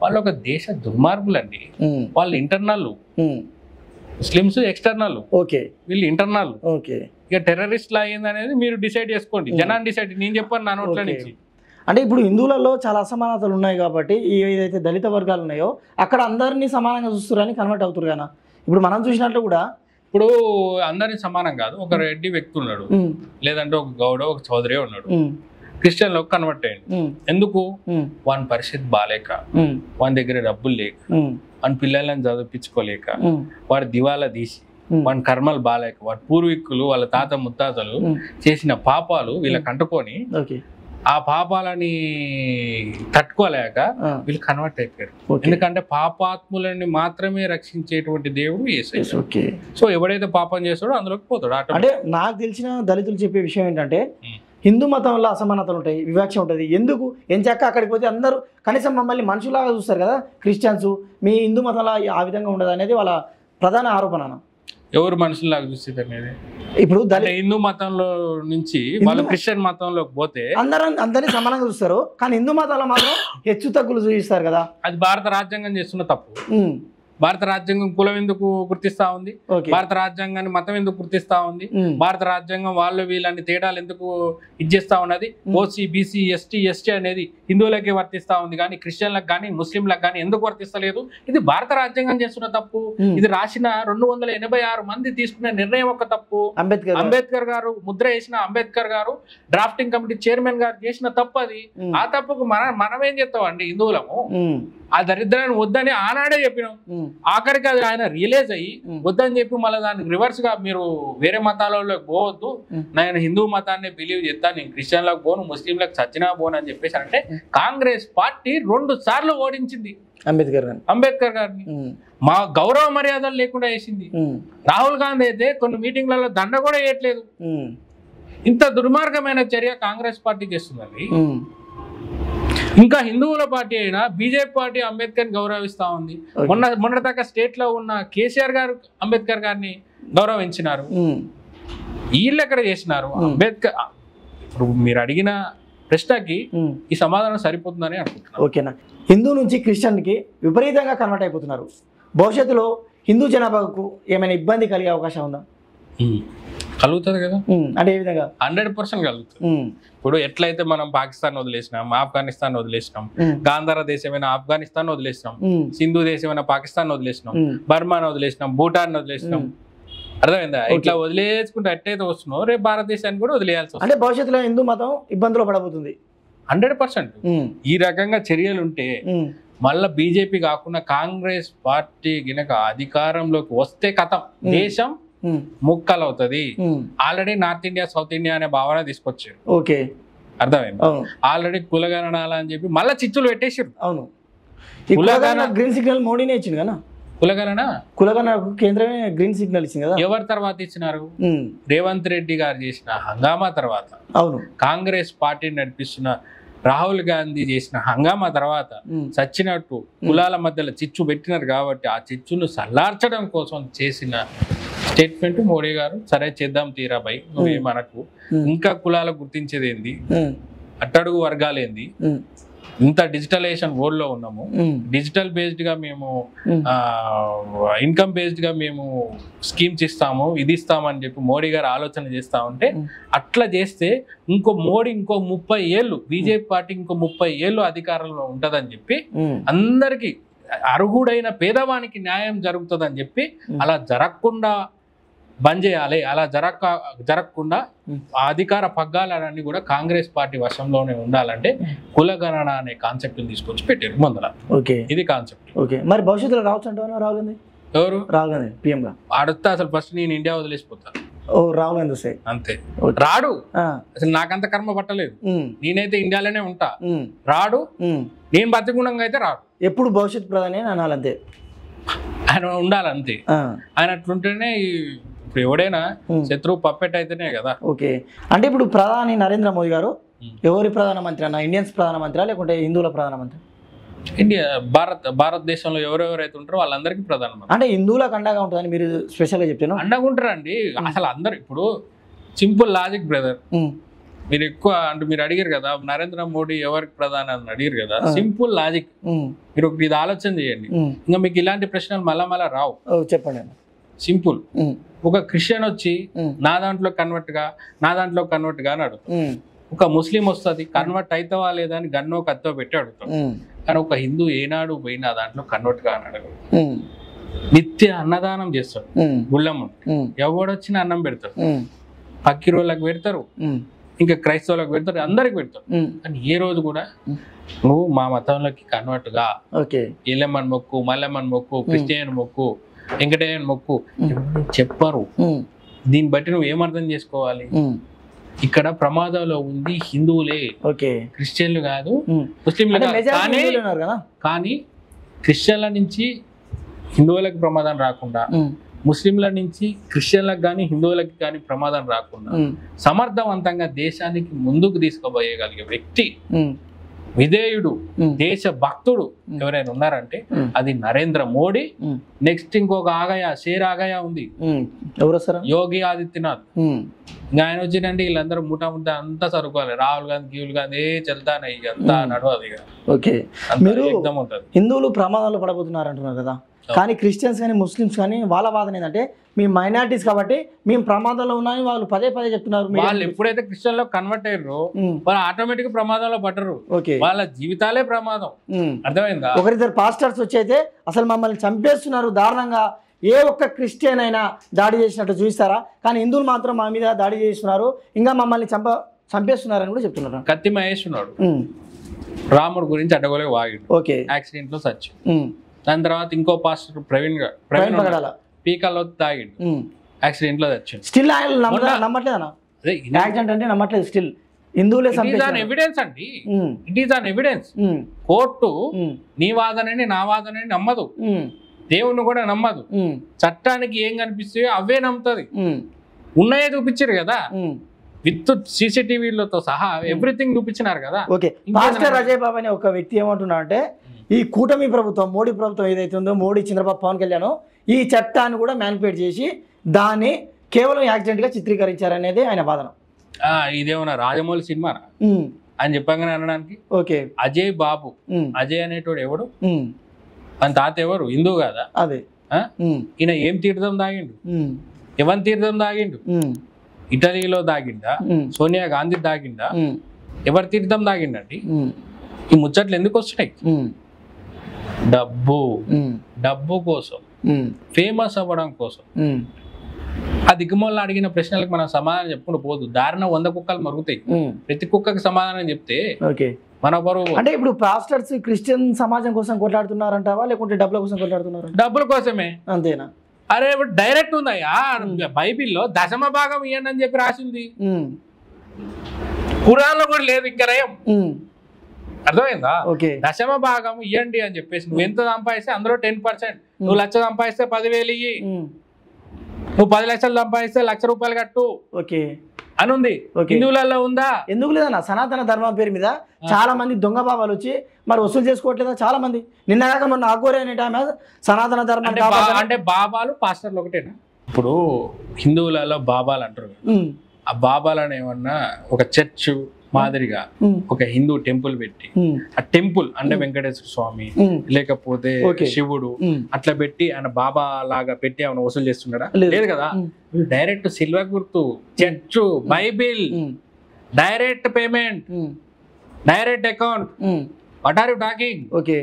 వాళ్ళు ఒక దేశ దుర్మార్గులండి. వాళ్ళు ఇంటర్నల్, ముస్లిమ్స్ ఎక్స్టర్నల్, వీళ్ళు ఇంటర్నల్. ఇక టెర్రరిస్ట్ లా ఏంది అనేది మీరు డిసైడ్ చేసుకోండి, జనాన్ని డిసైడ్. నేను చెప్పాను నా నోట్ల నుంచి. అంటే ఇప్పుడు హిందువులలో చాలా అసమానతలు ఉన్నాయి కాబట్టి ఏదైతే దళిత వర్గాలు ఉన్నాయో అక్కడ అందరినీ సమానంగా చూస్తున్నారని కన్వర్ట్ అవుతారు కదా. ఇప్పుడు మనం చూసినట్లు కూడా ఇప్పుడు అందరినీ సమానం కాదు, ఒక రెడ్డి వ్యక్తి ఉన్నాడు, లేదంటే ఒక గౌడ, ఒక చౌదరి ఉన్నాడు, క్రిస్టియన్ లోకి కన్వర్ట్ అయ్యండి. ఎందుకు? వాని పరిస్థితి బాలేక, వాని దగ్గర డబ్బులు లేక, వాని పిల్లలను చదివించుకోలేక, వాడి దివాలా తీసి, వాని కర్మలు బాలేక, వాడి పూర్వీకులు వాళ్ళ తాత ముత్తాతలు చేసిన పాపాలు వీళ్ళకి అంటుకొని ఆ పాపాలని తట్టుకోలేక వీళ్ళు కన్వర్ట్ అయిపోయారు. ఎందుకంటే పాపాత్ములని మాత్రమే రక్షించేటువంటి దేవుడు యేసయ్య. సో ఎవడైతే పాపం చేస్తాడో అందులోకి పోతాడు. అంటే నాకు తెలిసిన దళితులు చెప్పే విషయం ఏంటంటే హిందూ మతంలో అసమానతలు ఉంటాయి, వివక్ష ఉంటుంది. ఎందుకు ఎంచక్క అక్కడికి పోతే అందరూ కనీసం మమ్మల్ని మనుషులాగా చూస్తారు కదా క్రిస్టియన్స్, మీ హిందూ మతంలో ఆ విధంగా ఉండదు అనేది వాళ్ళ ప్రధాన ఆరోపణ. ఎవరు మనుషుల్లాగా చూసేది అనేది ఇప్పుడు హిందూ మతంలో నుంచి వాళ్ళు క్రిస్టియన్ మతంలోకి పోతే అందరినీ సమానంగా చూస్తారు, కానీ హిందూ మతంలో మాత్రం హెచ్చు తగ్గులు చూపిస్తారు కదా. అది భారత రాజ్యాంగం చేస్తున్న తప్పు. భారత రాజ్యాంగం కులం ఎందుకు గుర్తిస్తా ఉంది, భారత రాజ్యాంగాన్ని మతం ఎందుకు గుర్తిస్తా ఉంది, భారత రాజ్యాంగం వాళ్ళు వీళ్ళని తేడాలు ఎందుకు ఇచ్చేస్తా ఉన్నది. ఓసీ బీసీ ఎస్టీ ఎస్టీ అనేది హిందువులకే వర్తిస్తా ఉంది కానీ క్రిస్టియన్లకు కానీ ముస్లింలకు కానీ ఎందుకు వర్తిస్తలేదు? ఇది భారత రాజ్యాంగం చేస్తున్న తప్పు. ఇది రాసిన 286 మంది తీసుకునే నిర్ణయం ఒక తప్పు. అంబేద్కర్ గారు ముద్ర వేసిన అంబేద్కర్ గారు డ్రాఫ్టింగ్ కమిటీ చైర్మన్ గారు చేసిన తప్పు అది. ఆ తప్పుకు మనమేం చేస్తాం అండి హిందువులము? ఆ దరిద్రాన్ని వద్దని ఆనాడే చెప్పినాం. ఆఖరికి అది ఆయన రియలైజ్ అయ్యి వద్దని చెప్పి మళ్ళీ దానికి రివర్స్ గా మీరు వేరే మతాలలోకి పోవద్దు, నేను హిందూ మతాన్ని బిలీవ్ చేస్తాను, నేను క్రిస్టియన్లకు పోను, ముస్లింలకు చచ్చినా పోను అని చెప్పేసి అంటే కాంగ్రెస్ పార్టీ 2 సార్లు ఓడించింది అంబేద్కర్ గారిని. మా గౌరవ మర్యాదలు లేకుండా వేసింది. రాహుల్ గాంధీ అయితే కొన్ని మీటింగ్లలో దండ కూడా వేయట్లేదు. ఇంత దుర్మార్గమైన చర్య కాంగ్రెస్ పార్టీ చేస్తుందండి. ఇంకా హిందువుల పార్టీ అయినా బీజేపీ పార్టీ అంబేద్కర్ ని గౌరవిస్తా ఉంది. మొన్నటిదాకా స్టేట్ లో ఉన్న కేసీఆర్ గారు అంబేద్కర్ గారిని గౌరవించినారు. వీళ్ళు ఎక్కడ చేసినారు? అంబేద్కర్ ఇప్పుడు మీరు అడిగిన ప్రశ్నకి ఈ సమాధానం సరిపోతుందని అనుకుంటున్నాను. ఓకేనా? హిందూ నుంచి క్రిస్టియన్కి విపరీతంగా కన్వర్ట్ అయిపోతున్నారు. భవిష్యత్తులో హిందూ జనాభాకు ఏమైనా ఇబ్బంది కలిగే అవకాశం ఉందా? కలుగుతుంది కదా. అంటే ఏ విధంగా? 100% కలుగుతుంది. ఇప్పుడు ఎట్లయితే మనం పాకిస్తాన్ వదిలేసినాం, ఆఫ్ఘనిస్తాన్ వదిలేసినాం, గాంధార దేశమైన ఆఫ్ఘనిస్తాన్ వదిలేసినాం, సింధు దేశమైన పాకిస్తాన్ వదిలేసినాం, బర్మాను వదిలేసినాం, భూటాన్ వదిలేసినాం, అర్థమైందా? ఇట్లా వదిలేసుకుంటే ఎట్లయితే వస్తున్నావు రేపు భారతదేశాన్ని కూడా వదిలేయాల్సి వస్తుంది. అంటే భవిష్యత్తులో హిందూ మతం ఇబ్బందులు పడబోతుంది 100%. ఈ రకంగా చర్యలు ఉంటే మళ్ళా బీజేపీ కాకుండా కాంగ్రెస్ పార్టీ గినక అధికారంలోకి వస్తే కథం దేశం ముక్కలు అవుతుంది. Already north India south India అనే భావన తీసుకొచ్చారు. అర్థమైంది? ఆల్రెడీ కులగణనాలు అని చెప్పి మళ్ళీ చిచ్చులు పెట్టేసారు. అవును, గ్రీన్ సిగ్నల్ మోడీనే ఇచ్చింది కదా. కులగణనకు కేంద్రమే గ్రీన్ సిగ్నల్ ఇచ్చింది కదా. ఎవరి తర్వాత ఇచ్చినారు? రేవంత్ రెడ్డి గారు చేసిన హంగామా తర్వాత. అవును, కాంగ్రెస్ పార్టీని నడిపిస్తున్న రాహుల్ గాంధీ చేసిన హంగామా తర్వాత చచ్చినట్టు కులాల మధ్యలో చిచ్చు పెట్టినారు కాబట్టి ఆ చిచ్చును సల్లార్చడం కోసం చేసిన స్టేట్మెంట్ మోడీ గారు. సరే చేద్దాం తీరా బై, నువ్వే మనకు ఇంకా కులాలు గుర్తించేది ఏంది, అట్టడుగు వర్గాలు ఏంది, ఇంత డిజిటలైజేషన్ వరల్డ్ లో ఉన్నాము, డిజిటల్ బేస్డ్ గా మేము ఇన్కమ్ బేస్డ్ గా మేము స్కీమ్స్ ఇస్తాము, ఇది ఇస్తామని చెప్పి మోడీ గారు ఆలోచన చేస్తా ఉంటే అట్లా చేస్తే ఇంకో 30 ఏళ్ళు బీజేపీ పార్టీ ఇంకో 30 ఏళ్ళు అధికారంలో ఉంటదని చెప్పి అందరికి అర్హుడైన పేదవానికి న్యాయం జరుగుతుందని చెప్పి అలా జరగకుండా బంద్ చేయాలి. అలా జరగకుండా ఆ అధికార పగ్గాలన్నీ కూడా కాంగ్రెస్ పార్టీ వశంలోనే ఉండాలంటే కులగణన అనే కాన్సెప్ట్ తీసుకొచ్చి పెట్టారు ముందర. ఓకే, ఇది కాన్సెప్ట్. ఓకే, మరి భవిష్యత్తులో రావచ్చు అంటావా రాహుల్ గాంధీ? ఎవరు రాహుల్ గాంధీ పిఎంగా ఆడుతా? అసలు ఫస్ట్ నేను ఇండియా వదిలేసిపోతాను. ఓ, రాహుల్ గాంధీ వస్తాయి అంతే. రాడు, అసలు నాకంత కర్మ పట్టలేదు. నేనైతే ఇండియాలోనే ఉంటా. రాడు, నేను బతికుండంగా అయితే రాడు. ఎప్పుడు భవిష్యత్ ప్రధాని అని అనాలంతే, ఆయన ఉండాలంతే. ఆయన అట్లుంటేనే ఇప్పుడు ఎవడైనా శత్రువు పప్పెట్ అయితేనే కదా. ఓకే, అంటే ఇప్పుడు ప్రధాని నరేంద్ర మోదీ గారు ఎవరి ప్రధానమంత్రి అన్న? ఇండియన్స్ ప్రధానమంత్రి లేకుంటే హిందువుల ప్రధానమంత్రి? ఇండియా భారతదేశంలో ఎవరెవరైతే ఉంటారో వాళ్ళందరికీ ప్రధానమంత్రి. అంటే హిందువులకు అండగా ఉంటుందని మీరు స్పెషల్గా చెప్తాను. అండగా ఉంటారండి అసలు అందరు. ఇప్పుడు సింపుల్ లాజిక్ బ్రదర్, మీరు ఎక్కువ అంటే మీరు అడిగారు కదా నరేంద్ర మోడీ ఎవరికి ప్రధాని అని అడిగారు కదా. సింపుల్ లాజిక్, మీరు ఒకటి ఇది ఆలోచన చేయండి, ఇంకా మీకు ఇలాంటి ప్రశ్నలు మళ్ళా రావు. చెప్పండి. సింపుల్, ఒక క్రిస్టియన్ వచ్చి నా దాంట్లో కన్వర్ట్ గా అని అడుగుతాడు. ఒక ముస్లిం వస్తుంది కన్వర్ట్ అవుతావా లేదా అని గన్నో కత్తో పెట్టి అడుగుతాడు. కానీ ఒక హిందూ ఏనాడు పోయి నా దాంట్లో కన్వర్ట్ గా అని అడగడు. నిత్య అన్నదానం చేస్తాడు గుళ్ళమ్మ. ఎవడొచ్చిన అన్నం పెడతాడు. పక్కిరోళ్ళకి పెడతారు, ఇంకా క్రైస్తవులకు పెడతారు, అందరికి పెడతారు. కానీ ఏ రోజు కూడా నువ్వు మా మతంలోకి కన్వర్ట్ గా, ఎల్లెమ్మని మొక్కు, మల్లెమ్మని మొక్కు, క్రిస్టియన్ మొక్కు, వెంకటేయన్ మొక్కు చెప్పరు. దీన్ని బట్టి నువ్వు ఏమర్థం చేసుకోవాలి? ఇక్కడ ప్రమాదంలో ఉంది హిందువులే, క్రిస్టియన్లు కాదు, ముస్లింలు కాదు. కానీ క్రిస్టియన్ల నుంచి హిందువులకు ప్రమాదం రాకుండా, ముస్లింల నుంచి క్రిస్టియన్లకు కానీ హిందువులకు కానీ ప్రమాదం రాకుండా సమర్థవంతంగా దేశానికి ముందుకు తీసుకుపోయగలిగే వ్యక్తి, విధేయుడు, దేశ భక్తుడు ఎవరైనా ఉన్నారంటే అది నరేంద్ర మోడీ. నెక్స్ట్ ఇంకొక షేర్ ఆగయా ఉంది, యోగి ఆదిత్యనాథ్. ఇంకా ఆయన వచ్చినండి వీళ్ళందరూ ముఠా అంతా సరుకోవాలి. రాహుల్ గాంధీ గీవులు గాంధీ చెల్తానే అంతా నడవదు. ఓకే, మీరు హిందువులు ప్రమాదంలో పడబోతున్నారు అంటున్నారు కదా, కానీ క్రిస్టియన్స్ కానీ ముస్లిమ్స్ కానీ వాళ్ళ వాదన ఏంటంటే మేము మైనారిటీస్ కాబట్టి మేము ప్రమాదంలో ఉన్నామని వాళ్ళు పదే చెప్తున్నారు. వాళ్ళు ఎప్పుడైతే క్రిస్టియన్ లో కన్వర్ట్ అయ్యారో వాళ్ళు ఆటోమేటిక్ ప్రమాదంలో పడరు. వాళ్ళ జీవితాలే ప్రమాదం. అర్థమైందా? ఒకరిద్దరు పాస్టర్స్ వచ్చి అయితే అసలు మమ్మల్ని చంపేస్తున్నారు దారుణంగా, ఏ ఒక్క క్రిస్టియన్ అయినా దాడి చేసినట్టు చూస్తారా, కానీ హిందువులు మాత్రం మా మీద దాడి చేస్తున్నారు, ఇంకా మమ్మల్ని చంపేస్తున్నారని కూడా చెప్తున్నారు. కత్తి మహేష్ ఉన్నాడు, రాముడు గురించి అడ్డగోలకి వాగిండు, యాక్సిడెంట్ లో సచ్చి. దాని తర్వాత ఇంకో పాస్టర్ ప్రవీణ్ పీకల్లో తాగిండు, యాక్సిడెంట్ లో చచ్చిండు. స్టిల్ నమ్మట్లేదన్నా, యాక్సిడెంట్ అంటే నమ్మట్లేదు. స్టిల్ హిందువులే ఎవిడెన్స్ అండి, it is on evidence. Court నీ వాదనని నా వాదనని నమ్మదు, దేవుణ్ణి కూడా నమ్మదు. చట్టానికి ఏం కనిపిస్తాయో అవే నమ్ముతుంది. ఉన్నాయే చూపించారు కదా, విత్ సీసీటీవీలతో సహా ఎవ్రీథింగ్ చూపించినారు కదా. ఓకే, మాస్టర్ అజయ్ బాబు అనే ఒక వ్యక్తి ఏమంటున్నా అంటే ఈ కూటమి ప్రభుత్వం, మోడీ ప్రభుత్వం ఏదైతే ఉందో, మోడీ, చంద్రబాబు, పవన్ కళ్యాణ్ ఈ చట్టాన్ని కూడా మ్యానిపులేట్ చేసి దాన్ని కేవలం యాక్సిడెంట్ గా చిత్రీకరించారనేది ఆయన వాదన. ఇదేమన్నా రాజమౌళి సినిమా అని చెప్పగానే అనడానికి. ఓకే, అజయ్ బాబు, అజయ్ అనేటోడు ఎవడు, మన తాత ఎవరు, హిందూ కాదా? అదే ఈయన ఏం తీర్థం తాగిండు, ఎవరి తీర్థం తాగిండు? ఇటలీలో దాగిందా, సోనియా గాంధీ దాగిందా, ఎవరి తీర్థం దాగిండండి? ఈ ముచ్చట్లు ఎందుకు వస్తున్నాయి? డబ్బు కోసం, ఫేమస్ అవ్వడం కోసం. ఆ దిగుమూలలో అడిగిన ప్రశ్నలకు మనం సమాధానం చెప్పుకుంటూ పోదు. దారిన 100 కుక్కలు మరుగుతాయి, ప్రతి కుక్కకి సమాధానం చెప్తే మన బరువు. అంటే ఇప్పుడు పాస్టర్స్ క్రిస్టియన్ సమాజం కోసం కొట్లాడుతున్నారంటావా లేకుంటే డబ్బుల కోసం కొట్లాడుతున్నారు? డబ్బుల కోసమే. అంతేనా? అరే డైరెక్ట్ ఉందయ్యా, బైబిల్లో దశమ భాగం ఇవ్వండి అని చెప్పి రాసింది, ఖురాన్లో కూడా లేదు ఇంకా రయం. అర్థమైందా? దశమ భాగం ఇవ్వండి అని చెప్పేసి నువ్వు ఎంత సంపాదిస్తే అందులో 10%, నువ్వు 1,00,000 సంపాదిస్తే 10,000 ఇయ్యి, నువ్వు 10 లక్షలు సంపాదిస్తే 1,00,000 రూపాయలు కట్టు అని ఉంది. హిందువులలో ఉందా? ఎందుకు లేదన్న? సనాతన ధర్మం పేరు మీద చాలా మంది దొంగ బాబాలు వచ్చి మరి వసూలు చేసుకోవట్లేదా? చాలా మంది నిన్నగాక మొన్న అఘోరి అనే టైం సనాతన ధర్మం అంటే బాబాలు పాస్టర్లు ఒకటేనా? ఇప్పుడు హిందువులలో బాబాలు అంటారు, ఆ బాబాలను ఏమన్నా ఒక చర్చ్ మాదిరిగా ఒక హిందూ టెంపుల్ పెట్టి, ఆ టెంపుల్ అంటే వెంకటేశ్వర స్వామి లేకపోతే శివుడు అట్లా పెట్టి ఆయన బాబా లాగా పెట్టి ఏమైనా వసూలు చేస్తున్నాడా? లేదు కదా. డైరెక్ట్ సిల్వర్ గుర్తు, church, Bible, direct payment, direct account. What are you talking? Okay,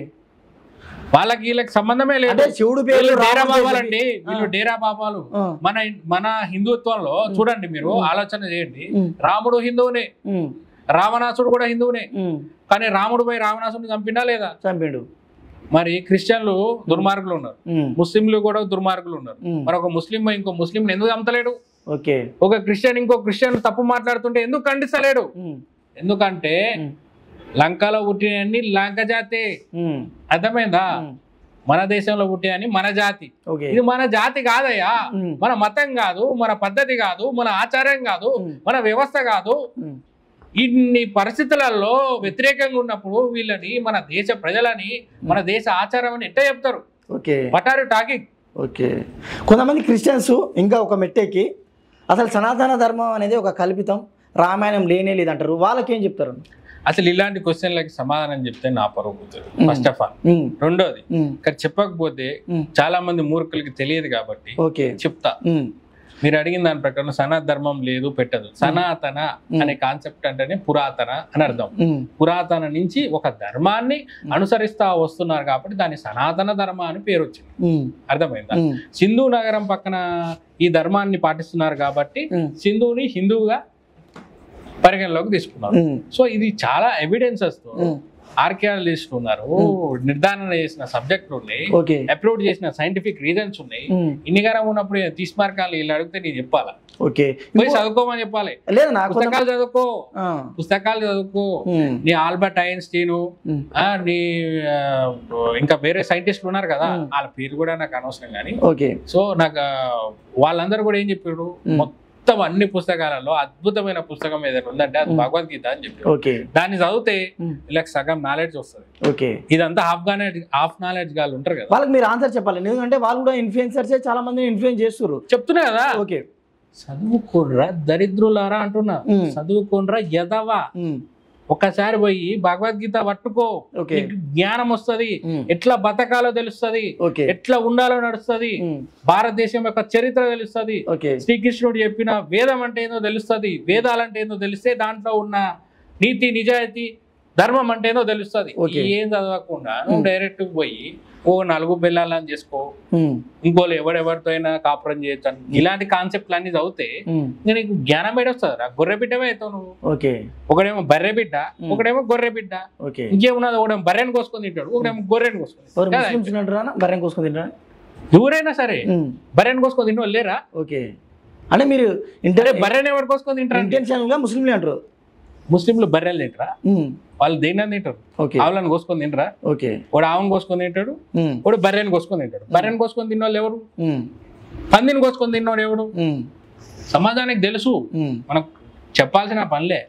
వాళ్ళకి వీళ్ళకి సంబంధమే లేదు. శివుడు పేరు డేరా బాబాలండి, వీళ్ళు డేరా బాబాలు. మన హిందుత్వంలో చూడండి, మీరు ఆలోచన చేయండి. రాముడు హిందువునే, రావణాసుడు కూడా హిందువునే, కానీ రాముడు పోయి రావణాసుడిని చంపిండా లేదా? చంపిండు. మరి క్రిస్టియన్లు దుర్మార్గులు ఉన్నారు, ముస్లింలు కూడా దుర్మార్గులు ఉన్నారు. మరి ఒక ముస్లిం ఇంకో ముస్లిం ఎందుకు చంపలేడు? ఒక క్రిస్టియన్ ఇంకో క్రిస్టియన్ తప్పు మాట్లాడుతుంటే ఎందుకు ఖండిస్తలేడు? ఎందుకంటే లంకలో పుట్టినన్ని లంక జాతి, అర్థమైందా? మన దేశంలో పుట్టినని మన జాతి. ఇది మన జాతి కాదయ్యా, మన మతం కాదు, మన పద్ధతి కాదు, మన ఆచారం కాదు, మన వ్యవస్థ కాదు. ఇన్ని పరిస్థితులలో వ్యతిరేకంగా ఉన్నప్పుడు వీళ్ళని, మన దేశ ప్రజలని, మన దేశ ఆచారం అని ఎట్లా చెప్తారు? What are you talking? కొంతమంది క్రిస్టియన్స్ ఇంకా ఒక మెట్టెక్కి అసలు సనాతన ధర్మం అనేది ఒక కల్పితం, రామాయణం లేనే లేదంటారు. వాళ్ళకి ఏం చెప్తారు? అసలు ఇలాంటి క్వశ్చన్లకి సమాధానం చెప్తే నా పరువు పోతుంది, ఫస్ట్ ఆఫ్ ఆల్. రెండోది, ఇక్కడ చెప్పకపోతే చాలా మంది మూర్ఖులకి తెలియదు కాబట్టి చెప్తా. మీరు అడిగిన దాని ప్రకారం సనాతన ధర్మం లేదు, పెట్టదు. సనాతన అనే కాన్సెప్ట్ అంటేనే పురాతన అని అర్థం. పురాతన నుంచి ఒక ధర్మాన్ని అనుసరిస్తా వస్తున్నారు కాబట్టి దాన్ని సనాతన ధర్మ అని పేరు వచ్చింది. అర్థమైందా? సింధు నగరం పక్కన ఈ ధర్మాన్ని పాటిస్తున్నారు కాబట్టి సింధుని హిందువుగా పరిగణలోకి తీసుకున్నారు. సో ఇది చాలా ఎవిడెన్సెస్ తో ఆర్కియాలజిస్టులు ఉన్నారు, నిర్ధారణ చేసిన సబ్జెక్టులు ఉన్నాయి, అప్రూవ్ చేసిన సైంటిఫిక్ రీజన్స్ ఉన్నాయి. ఇన్నిగారం ఉన్నప్పుడు తీసుమార్గాలు వీళ్ళు అడిగితే నేను చెప్పాలా? పోయి చదువుకోమని చెప్పాలి. పుస్తకాలు చదువుకో, పుస్తకాలు చదువుకో. నీ ఆల్బర్ట్ ఐన్స్టీన్, నీ ఇంకా వేరే సైంటిస్టులు ఉన్నారు కదా, వాళ్ళ పేరు కూడా నాకు అనవసరం కానీ. సో నాకు వాళ్ళందరూ కూడా ఏం చెప్పారు, మొత్తం అన్ని పుస్తకాలలో అద్భుతమైన పుస్తకం ఏదైనా ఉందంటే అది భగవద్గీత అని చెప్పి, దాన్ని చదివితే వీళ్ళకి సగం నాలెడ్జ్ వస్తుంది. ఇదంతా హాఫ్ నాలెడ్జ్ గాళ్ళు ఉంటారు కదా, వాళ్ళకి మీరు ఆన్సర్ చెప్పాలి. ఎందుకంటే వాళ్ళు కూడా ఇన్ఫ్లుయెన్సర్స్, చాలా మంది ఇన్ఫ్లుయెన్స్ చేస్తున్నారు. చెప్తున్నా కదా, చదువుకోనరా దరిద్రులారా అంటున్నా, చదువుకోనరా ఎదవా. ఒకసారి పోయి భగవద్గీత పట్టుకో, జ్ఞానం వస్తుంది, ఎట్లా బతకాలో తెలుస్తుంది, ఎట్లా ఉండాలో నడుస్తుంది, భారతదేశం యొక్క చరిత్ర తెలుస్తుంది, శ్రీకృష్ణుడు చెప్పిన వేదం అంటే ఏందో తెలుస్తుంది, వేదాలంటే ఏందో తెలిస్తే దాంట్లో ఉన్న నీతి నిజాయితీ ధర్మం అంటే ఏందో తెలుస్తుంది. ఏం చదవకుండా నువ్వు డైరెక్ట్ పోయి ఓ 4 పిల్లలని చేసుకో, ఇంకోళ్ళు ఎవరెవరితో అయినా కాపురం చేయొచ్చు, ఇలాంటి కాన్సెప్ట్లు అన్ని చదివితే నీకు జ్ఞానం ఏడొస్తుంది రా. గొర్రె బిడ్డమే అవుతావు నువ్వు. ఒకడేమో బర్రె బిడ్డ, ఒకడేమో గొర్రె బిడ్డ. ఇంకేమున్నది, ఒకడేమో బర్రెని కోసుకొని తింటాడు, ఒకడేమో గొర్రెని కోసుకొని తింటాడు. ఎవరైనా సరే బర్రెని కోసుకొని తింటే లేరా? అంటే మీరు బర్రెని ఎవరు కోసుకొని తింటారు? ఇంటెన్షనల్ గా ముస్లింలు అంటారు. ముస్లింలు బర్రెలు తింటారా? వాళ్ళు దేని తింటారు, ఆవులను కోసుకొని తింటారా? వాడు ఆవును కోసుకొని తింటాడు, వాడు బర్రెని కోసుకొని తింటాడు. బర్రెని కోసుకొని తిన్న వాళ్ళు ఎవరు? పందిని కోసుకొని తిన్నవాడు ఎవడు? సమాజానికి తెలుసు, మనకు చెప్పాల్సిన పనిలే,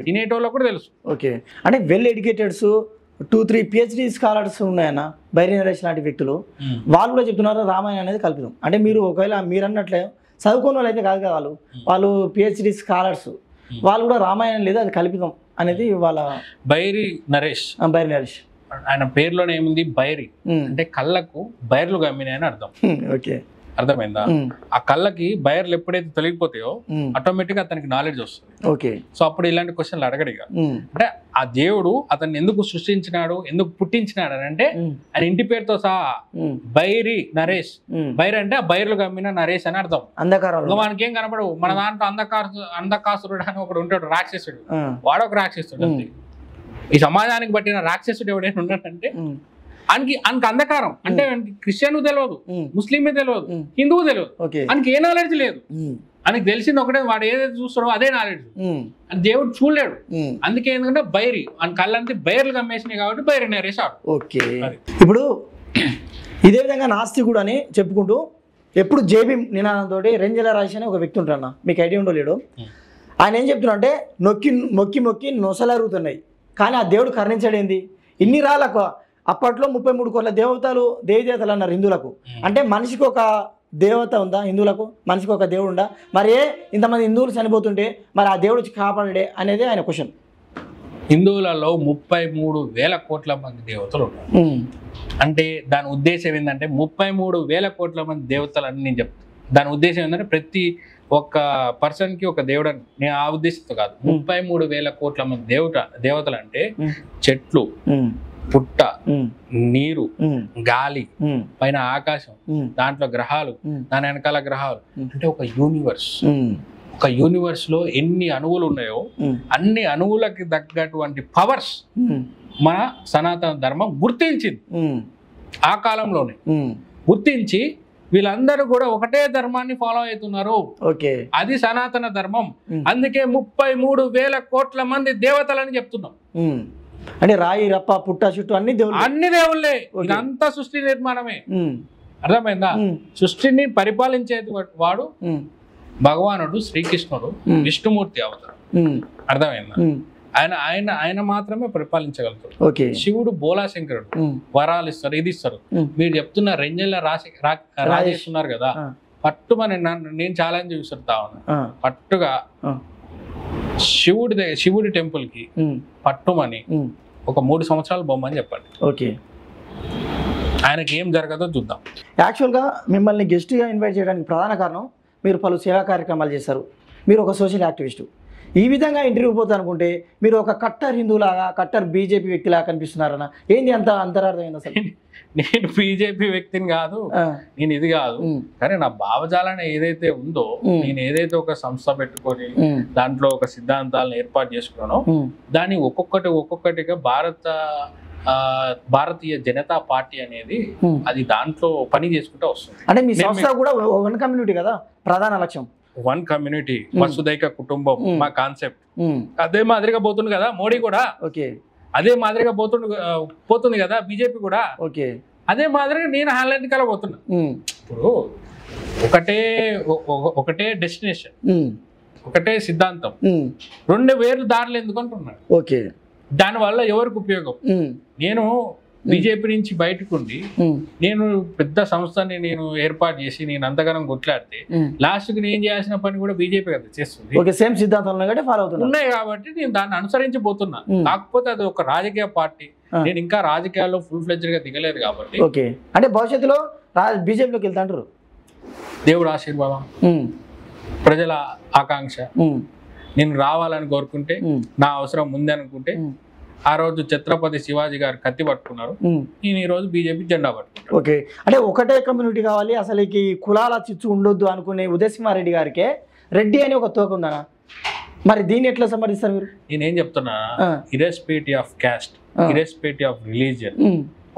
తినేటోళ్ళకు కూడా తెలుసు. అంటే వెల్ ఎడ్యుకేటెడ్స్ 2-3 PhD స్కాలర్స్ ఉన్నాయన్న, బైరి నరేష్ లాంటి వ్యక్తులు, వాళ్ళు కూడా చెప్తున్నారు రామాయణం అనేది కల్పితం. అంటే మీరు ఒకవేళ మీరు అన్నట్లే చదువుకున్న వాళ్ళు అయితే కాదు కదా, వాళ్ళు PhD స్కాలర్స్, వాళ్ళు కూడా రామాయణం లేదు అది కల్పితం అనేది వాళ్ళ. బైరి నరేష్ ఆయన పేరులోనే ఏముంది, బైరి అంటే కళ్ళకు బైర్లు గమ్మినాయి అని అర్థం. అర్థమైందా? ఆ కళ్ళకి బైర్లు ఎప్పుడైతే తొలగిపోతాయో ఆటోమేటిక్ గా అతనికి నాలెడ్జ్ వస్తుంది. సో అప్పుడు ఇలాంటి క్వశ్చన్లు అడగడు. ఇక అంటే ఆ దేవుడు అతన్ని ఎందుకు సృష్టించినాడు, ఎందుకు పుట్టించినాడు అని అంటే ఆయన ఇంటి పేరుతో సహా బైరి నరేష్. బైరి అంటే ఆ బైర్లు గమ్మిన నరేష్ అని అర్థం. మనకి ఏం కనపడవు. మన దాంట్లో అంధకాసురుడు అని ఒకడు ఉంటాడు, రాక్షసుడు. వాడొక రాక్షసుడు. ఈ సమాజానికి పట్టిన రాక్షసుడు ఎవడైనా ఉన్నాడంటే ఆయనకి అంధకారం. అంటే క్రిస్టియన్ తెలియదు, ముస్లిం తెలియదు, హిందువు తెలియదు, ఆయనకి ఏ నాలెడ్జ్ లేదు. ఆయనకి తెలిసింది ఒకటే, వాడు ఏదైతే చూస్తాడో అదే నాలెడ్జ్. అని దేవుడు చూడలేడు. అందుకే ఏంటంటే బైరి ఆయన కళ్ళంటే బైర్లు కమ్మేసినాయి కాబట్టి బైరి నేరేసాడు. ఇప్పుడు ఇదే విధంగా నాస్తికుడు అని చెప్పుకుంటూ ఎప్పుడు జేబీ నినాదంతో రెంజల రాజేష్ అనే ఒక వ్యక్తి ఉంటాడు, మీకు ఐడియా ఉండో లేడు. ఆయన ఏం చెప్తున్నా అంటే మొక్కి మొక్కి నొసలరుగుతున్నాయి కానీ ఆ దేవుడు కరుణించడేంది. ఇన్ని రాళ్ళకు అప్పట్లో 33 కోట్ల దేవతలు అన్నారు హిందువులకు. అంటే మనిషికి ఒక దేవత ఉందా హిందువులకు? మనిషికి ఒక దేవుడు ఉందా? మరి ఇంతమంది హిందువులు చనిపోతుంటే మరి ఆ దేవుడు కాపాడే అనేది ఆయన క్వశ్చన్. హిందువులలో 33,000 కోట్ల మంది దేవతలు ఉన్నారు. అంటే దాని ఉద్దేశం ఏంటంటే 33,000 కోట్ల మంది దేవతలు అని నేను చెప్తాను. దాని ఉద్దేశం ఏంటంటే ప్రతి ఒక్క పర్సన్కి ఒక దేవుడు అని. నేను ఆ ఉద్దేశంతో కాదు. 33,000 కోట్ల మంది దేవతలు అంటే చెట్లు, పుట్ట, నీరు, గాలి, పైన ఆకాశం, దాంట్లో గ్రహాలు, దాని వెనకాల గ్రహాలు, అంటే ఒక యూనివర్స్. ఒక యూనివర్స్ లో ఎన్ని అణువులు ఉన్నాయో అన్ని అణువులకి తగ్గటువంటి పవర్స్ మన సనాతన ధర్మం గుర్తించింది. ఆ కాలంలోనే గుర్తించి వీళ్ళందరూ కూడా ఒకటే ధర్మాన్ని ఫాలో అవుతున్నారు. అది సనాతన ధర్మం. అందుకే 33,000 కోట్ల మంది దేవతలని చెప్తున్నాం. అంటే రాయి, రప్ప, పుట్ట, చుట్టూ అన్ని దేవుళ్ళే. ఇదంతా సృష్టి నిర్మాణమే. అర్థమైందా? సృష్టిని పరిపాలించేది వాడు భగవానుడు, శ్రీకృష్ణుడు, విష్ణుమూర్తి అవతారం. అర్థమైందా? ఆయన మాత్రమే పరిపాలించగలుగుతాడు. శివుడు బోలాశంకరుడు, వరాలు ఇస్తారు, ఇది ఇస్తారు. మీరు చెప్తున్న రెంజల్ల రాజేస్తున్నారు కదా, పట్టుమని నేను ఛాలెంజ్ విసురుతా ఉన్నా. పట్టుగా శివుడి టెంపుల్ కి పట్టుమని ఒక 3 సంవత్సరాలు బొమ్మని చెప్పండి. ఆయనకి ఏం జరగదో చూద్దాం. యాక్చువల్గా మిమ్మల్ని గెస్ట్గా ఇన్వైట్ చేయడానికి ప్రధాన కారణం, మీరు పలు సేవా కార్యక్రమాలు చేస్తారు, మీరు ఒక సోషల్ యాక్టివిస్టు. ఈ విధంగా ఇంటర్వ్యూ పోతా అనుకుంటే మీరు ఒక కట్టర్ హిందువులాగా, కట్టర్ బీజేపీ వ్యక్తిలాగా కనిపిస్తున్నారన్న, ఏంది అంత అంతరార్థమైంది అసలు? నేను బీజేపీ వ్యక్తిని కాదు, నేను ఇది కాదు. కానీ నా భావజాలను ఏదైతే ఉందో, నేను ఏదైతే ఒక సంస్థ పెట్టుకొని దాంట్లో ఒక సిద్ధాంతాలను ఏర్పాటు చేసుకున్నానో, దాన్ని ఒక్కొక్కటిగా భారతీయ జనతా పార్టీ అనేది అది దాంట్లో పని చేసుకుంటూ వస్తుంది. అంటే మీ సంస్థ కూడా వన్ కమ్యూనిటీ కదా ప్రధాన లక్ష్యం? వన్ కమ్యూనిటీ, వసుదైక కుటుంబం మా కాన్సెప్ట్. అదే మాదిరిగా పోతుంది కదా మోడీ కూడా. అదే మాదిరిగా పోతుంది కదా బీజేపీ కూడా. అదే మాదిరిగా నేను హాలెంటికల పోతున్నా. ఇప్పుడు ఒకటే డెస్టినేషన్, ఒకటే సిద్ధాంతం, 2 వేరు దారులు ఎందుకు అంటున్నాడు. దానివల్ల ఎవరికి ఉపయోగం? నేను బీజేపీ నుంచి బయటకుండి నేను పెద్ద సంస్థని నేను ఏర్పాటు చేసి నేను అంతగానం కొట్లాడితే లాస్ట్కి నేను చేయాల్సిన పని కూడా బీజేపీ కదా చేస్తుంది. సేమ్ సిద్ధాంతాలు ఫాలో ఉన్నాయి కాబట్టి నేను దాన్ని అనుసరించబోతున్నా. కాకపోతే అది ఒక రాజకీయ పార్టీ. నేను ఇంకా రాజకీయాల్లో ఫుల్ ఫ్లెడ్జ్డ్ గా దిగలేదు కాబట్టి. అంటే భవిష్యత్తులో బీజేపీలోకి వెళ్తాంటారు. దేవుడు ఆశీర్వాదం, ప్రజల ఆకాంక్ష, నేను రావాలని కోరుకుంటే, నా అవసరం ముందే అనుకుంటే, ఆ రోజు ఛత్రపతి శివాజీ గారు కత్తి పట్టుకున్నారు, నేను ఈ రోజు బీజేపీ జెండా పట్టుకున్నాను. అంటే ఒకటే కమ్యూనిటీ కావాలి, అసలు కులాల చిచ్చు ఉండొద్దు అనుకునే ఉదయసింహారెడ్డి గారికే రెడ్డి అని ఒక తోక ఉందనా? మరి దీన్ని ఎట్లా సమర్థిస్తారు మీరు? నేనేం చెప్తున్నా, irrespective of caste, irrespective of religion,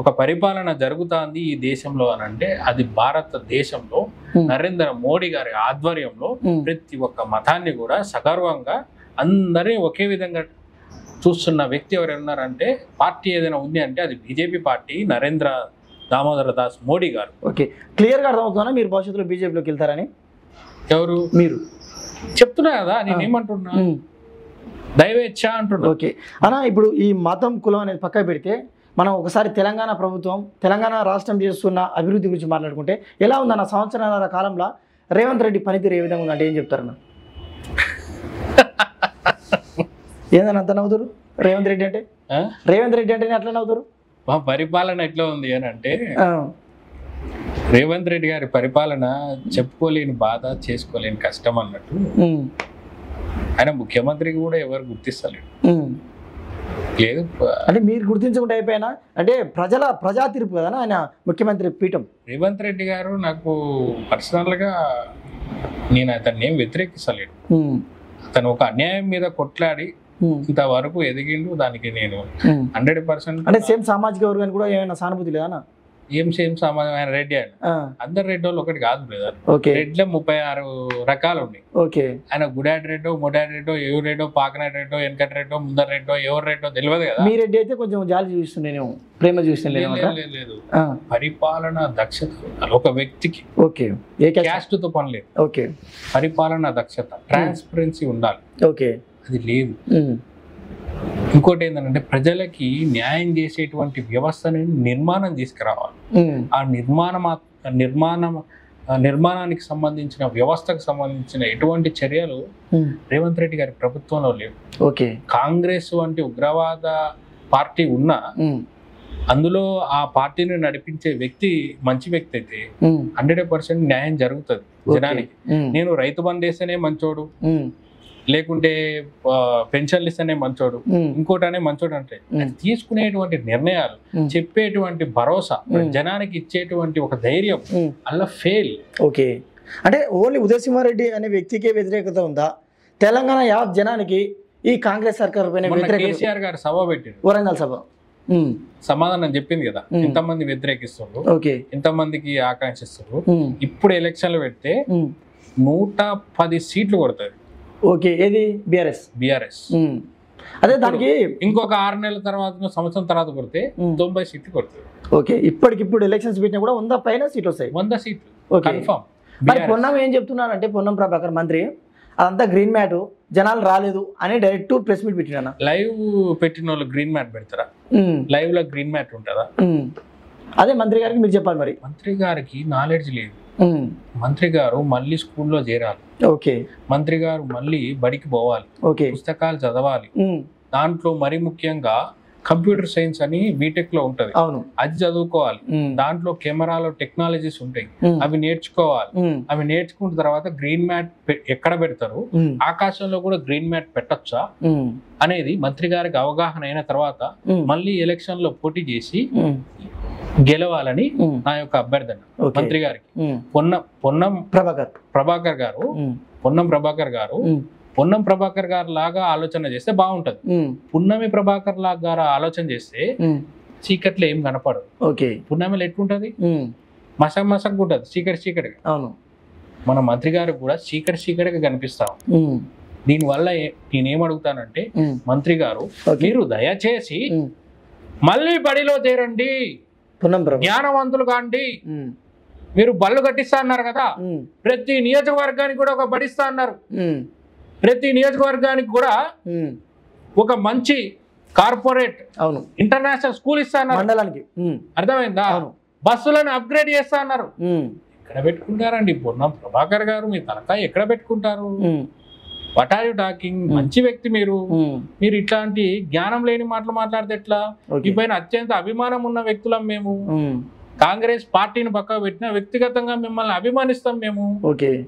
ఒక పరిపాలన జరుగుతుంది ఈ దేశంలో అని అంటే అది భారతదేశంలో నరేంద్ర మోడీ గారి ఆధ్వర్యంలో ప్రతి ఒక్క మతాన్ని కూడా సగర్వంగా అందరినీ ఒకే విధంగా చూస్తున్న వ్యక్తి ఎవరు ఉన్నారంటే, పార్టీ ఏదైనా ఉంది అంటే అది బీజేపీ పార్టీ, నరేంద్ర దామోదర దాస్ మోడీ గారు. క్లియర్గా అర్థమవుతుందా మీరు భవిష్యత్తులో బీజేపీలోకి వెళ్తారని? ఎవరు? మీరు చెప్తున్నా కదా, నేనేమంటున్నా, దైవేచ్ఛ అంటున్నా. అన్నా, ఇప్పుడు ఈ మతం కులం అనేది పక్కకు పెడితే మనం ఒకసారి తెలంగాణ ప్రభుత్వం, తెలంగాణ రాష్ట్రం చేస్తున్న అభివృద్ధి గురించి మాట్లాడుకుంటే ఎలా ఉందన్న సంవత్సరాల కాలంలో రేవంత్ రెడ్డి పనితీరు ఏ విధంగా ఉందంటే ఏం చెప్తారన్న? ఏందని అంత నవ్వుతారు? రేవంత్ రెడ్డి అంటే అట్లా నవ్వుతారు. మా పరిపాలన ఎట్లా ఉంది అని అంటే, రేవంత్ రెడ్డి గారి పరిపాలన చెప్పుకోలేని బాధ, చేసుకోలేని కష్టం అన్నట్టు. ఆయన ముఖ్యమంత్రికి కూడా ఎవరు గుర్తిస్తలేడు. లేదు అంటే మీరు గుర్తించకుండా అయిపోయినా అంటే ప్రజా తీర్పు కదా ఆయన ముఖ్యమంత్రి పీఠం. రేవంత్ రెడ్డి గారు నాకు పర్సనల్గా నేను అతన్ని ఏం వ్యతిరేకిస్తలేడు. అతను ఒక అన్యాయం మీద కొట్లాడి ఇంతవరకు ఎదిగిండు. దానికి నేను 100%. అంటే సేమ్ సామాజిక వర్గానికి కూడా ఏమైనా సానుభూతి లేదా? ఏం సేమ్ సమాజం, ఆయన రెడ్డి, ఆయన అందరు రెడ్డి వాళ్ళు ఒకటి కాదు బ్రదర్. రెడ్లో 36 రకాలు ఉన్నాయి. ఆయన గుడాడి రెడ్డో, ముడాడి రెడ్డో, ఎవరు రెడ్డో, పాకనాటి రెడ్డో, వెనకటి రెడ్డో, ముందర రెడ్డో, ఎవరు రెడ్డో తెలియదు కదా. మీ రెడ్డి అయితే కొంచెం జాలి చూస్తున్నాను, ప్రేమ చూస్తున్నాను. లేదు, పరిపాలన దక్షత ఒక వ్యక్తికి క్యాస్ట్ తో పని లేదు. పరిపాలన దక్షత, ట్రాన్స్పరెన్సీ ఉండాలి. అది లేదు. ఇంకోటి ఏంటంటే, ప్రజలకి న్యాయం చేసేటువంటి వ్యవస్థని నిర్మాణం తీసుకురావాలి. ఆ నిర్మాణానికి సంబంధించిన, వ్యవస్థకు సంబంధించిన ఎటువంటి చర్యలు రేవంత్ రెడ్డి గారి ప్రభుత్వంలో లేవు. కాంగ్రెస్ వంటి ఉగ్రవాద పార్టీ ఉన్నా అందులో ఆ పార్టీని నడిపించే వ్యక్తి మంచి వ్యక్తి అయితే 100% న్యాయం జరుగుతుంది జనానికి. నేను రైతు బంధు వేస్తేనే మంచోడు, లేకుంటే పెన్షన్లు ఇస్తేనే మంచోడు, ఇంకోటనే మంచోడు అంటే తీసుకునేటువంటి నిర్ణయాలు, చెప్పేటువంటి భరోసా, జనానికి ఇచ్చేటువంటి ఒక ధైర్యం అలా ఫెయిల్. ఓకే, అంటే ఓన్లీ ఉదయ్ సింహారెడ్డి అనే వ్యక్తికే వ్యతిరేకత ఉందా? తెలంగాణ యావత్ జనానికి ఈ కాంగ్రెస్ సర్కార్ పైన వ్యతిరేకత? కేసీఆర్ గారు సభ పెట్టారు, వరంగల్ సభ, సమాధానం చెప్పింది కదా, ఎంతమంది వ్యతిరేకిస్తున్నారు, ఓకే, ఎంతమందికి ఆకాంక్షిస్తున్నారు. ఇప్పుడు ఎలక్షన్లు పెడితే 110 సీట్లు కొడుతుంది. ఓకే, ఏది బీఆర్ఎస్. అదే దానికి ఇంకొక 6 నెలల తర్వాత, సంవత్సరం తర్వాత కొడితే 90 సీట్లు కొడుతుంది. ఓకే, ఇప్పటికిప్పుడు ఎలక్షన్స్ పెట్టినా కూడా 100 పైన సీట్లు వస్తాయి. 100 సీట్లు కన్ఫర్మ్. మరి పొన్నం ఏం చెప్తున్నారంటే, పొన్నం ప్రభాకర్ మంత్రి అదంతా గ్రీన్ మ్యాట్, జనాలు రాలేదు అని డైరెక్ట్ ప్రెస్ మీట్ పెట్టినా. లైవ్ పెట్టిన వాళ్ళు గ్రీన్ మ్యాట్ పెడతారా? లైవ్ లో గ్రీన్ మ్యాట్ ఉంటుందా? అదే మంత్రి గారికి మీరు చెప్పాలి. మరి మంత్రి గారికి నాలెడ్జ్ లేదు. మంత్రి గారు మళ్ళీ స్కూల్లో చేరాలి. ఓకే, మంత్రి గారు మళ్ళీ బడికి పోవాలి. ఓకే, పుస్తకాలు చదవాలి. దాంట్లో మరి ముఖ్యంగా కంప్యూటర్ సైన్స్ అని బీటెక్ లో ఉంటది, అవును, అది చదువుకోవాలి. దాంట్లో కెమెరాలో టెక్నాలజీస్ ఉంటాయి, అవి నేర్చుకోవాలి. అవి నేర్చుకున్న తర్వాత గ్రీన్ మ్యాట్ ఎక్కడ పెడతారు, ఆకాశంలో కూడా గ్రీన్ మ్యాట్ పెట్టొచ్చా అనేది మంత్రి గారికి అవగాహన అయిన తర్వాత మళ్ళీ ఎలక్షన్ లో పోటీ చేసి గెలవాలని నా యొక్క అభ్యర్థన మంత్రి గారికి. పొన్నం ప్రభాకర్ గారు లాగా ఆలోచన చేస్తే బాగుంటది. పున్నమి ప్రభాకర్ గారు ఆలోచన చేస్తే చీకట్లో ఏం కనపడదు. పున్నమిలో ఎట్లుంటది, మసక్ ఉంటది, చీకటి. అవును, మన మంత్రి గారు కూడా చీకటిగా కనిపిస్తాం. దీనివల్ల నేనేమడుగుతానంటే, మంత్రి గారు మీరు దయచేసి మళ్ళీ బడిలో చేరండి, జ్ఞానవంతులు కాండి. మీరు బళ్ళు కట్టిస్తా అన్నారు కదా, ప్రతి నియోజకవర్గానికి కూడా ఒక బడిస్తా అన్నారు. ప్రతి నియోజకవర్గానికి కూడా ఒక మంచి కార్పొరేట్ ఇంటర్నేషనల్ స్కూల్ ఇస్తా అన్నారు మండలానికి. అర్థమైందా? బస్సులను అప్గ్రేడ్ చేస్తా అన్నారు. ఎక్కడ పెట్టుకుంటారండి పొన్నం ప్రభాకర్ గారు? మీ తలకాయ ఎక్కడ పెట్టుకుంటారు? What are you talking? మంచి వ్యక్తి మీరు ఇట్లాంటి జ్ఞానం లేని మాటలు మాట్లాడితే ఎట్లా? ఈ పైన అత్యంత అభిమానం ఉన్న వ్యక్తులం మేము. కాంగ్రెస్ పార్టీని పక్కకు పెట్టిన వ్యక్తిగతంగా మిమ్మల్ని అభిమానిస్తాం మేము.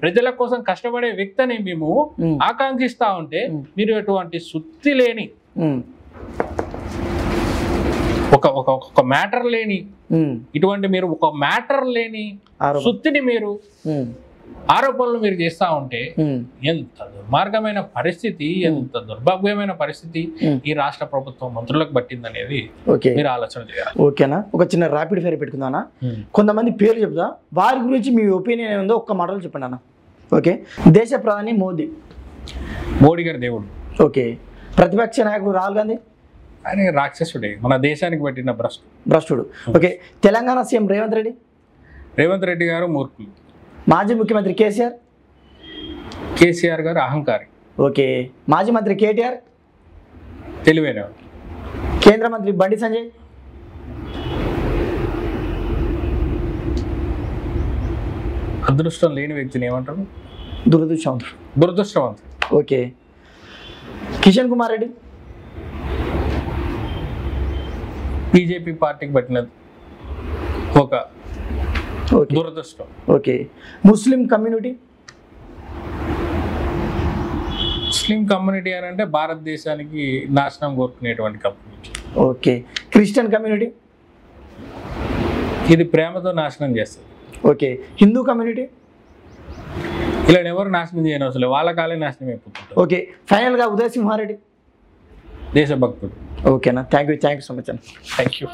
ప్రజల కోసం కష్టపడే వ్యక్తిని మేము ఆకాంక్షిస్తా ఉంటే మీరు ఎటువంటి సుత్తి లేని ఒక మ్యాటర్ లేని ఇటువంటి మీరు ఒక మ్యాటర్ లేని సుత్తిని మీరు ఆరోపణలు మీరు చేస్తా ఉంటే ఎంత దుర్మార్గమైన పరిస్థితి, ఎంత దుర్భాగ్యమైన పరిస్థితి ఈ రాష్ట్ర ప్రభుత్వం మంత్రులకు పట్టిందనేది మీరు ఆలోచన చేయాలి. ఓకేనా? ఒక చిన్న ర్యాపిడ్ ఫైర్ పెట్టుకుందానా? కొంతమంది పేర్లు చెప్తా, వారి గురించి మీ ఒపీనియన్ ఏముందో ఒక్క మాటలు చెప్పండి అన్న. ఓకే, దేశ ప్రధాని మోడీ గారి దేవుడు. ఓకే, ప్రతిపక్ష నాయకుడు రాహుల్ గాంధీ ఆయన రాక్షసుడే, మన దేశానికి పట్టిన భ్రష్టుడు. ఓకే, తెలంగాణ సీఎం రేవంత్ రెడ్డి గారు మూర్ఖులు. మాజీ ముఖ్యమంత్రి కేసీఆర్ గారు అహంకారి. ఓకే, మాజీ మంత్రి కేటీఆర్ తెలివైన. కేంద్ర మంత్రి బండి సంజయ్ అదృష్టం లేని వ్యక్తిని ఏమంటారు? దురదృష్టవంతుడు. ఓకే, కిషన్ కుమార్ రెడ్డి బీజేపీ పార్టీకి పట్టినది ఒక దురదృష్టం. ఓకే, ముస్లిం కమ్యూనిటీ అని అంటే భారతదేశానికి నాశనం కోరుకునేటువంటి కమ్యూనిటీ. ఓకే, క్రిస్టియన్ కమ్యూనిటీ ఇది ప్రేమతో నాశనం చేస్తుంది. ఓకే, హిందూ కమ్యూనిటీ ఇలా ఎవరు నాశనం చేయని అసలు వాళ్ళ కాలే నాశనం అయిపోతుంది. ఓకే, ఫైనల్గా ఉదయ్ సింహారెడ్డి దేశభక్తుడు. ఓకేనా? థ్యాంక్ యూ సో మచ్ అన్న. Thank you.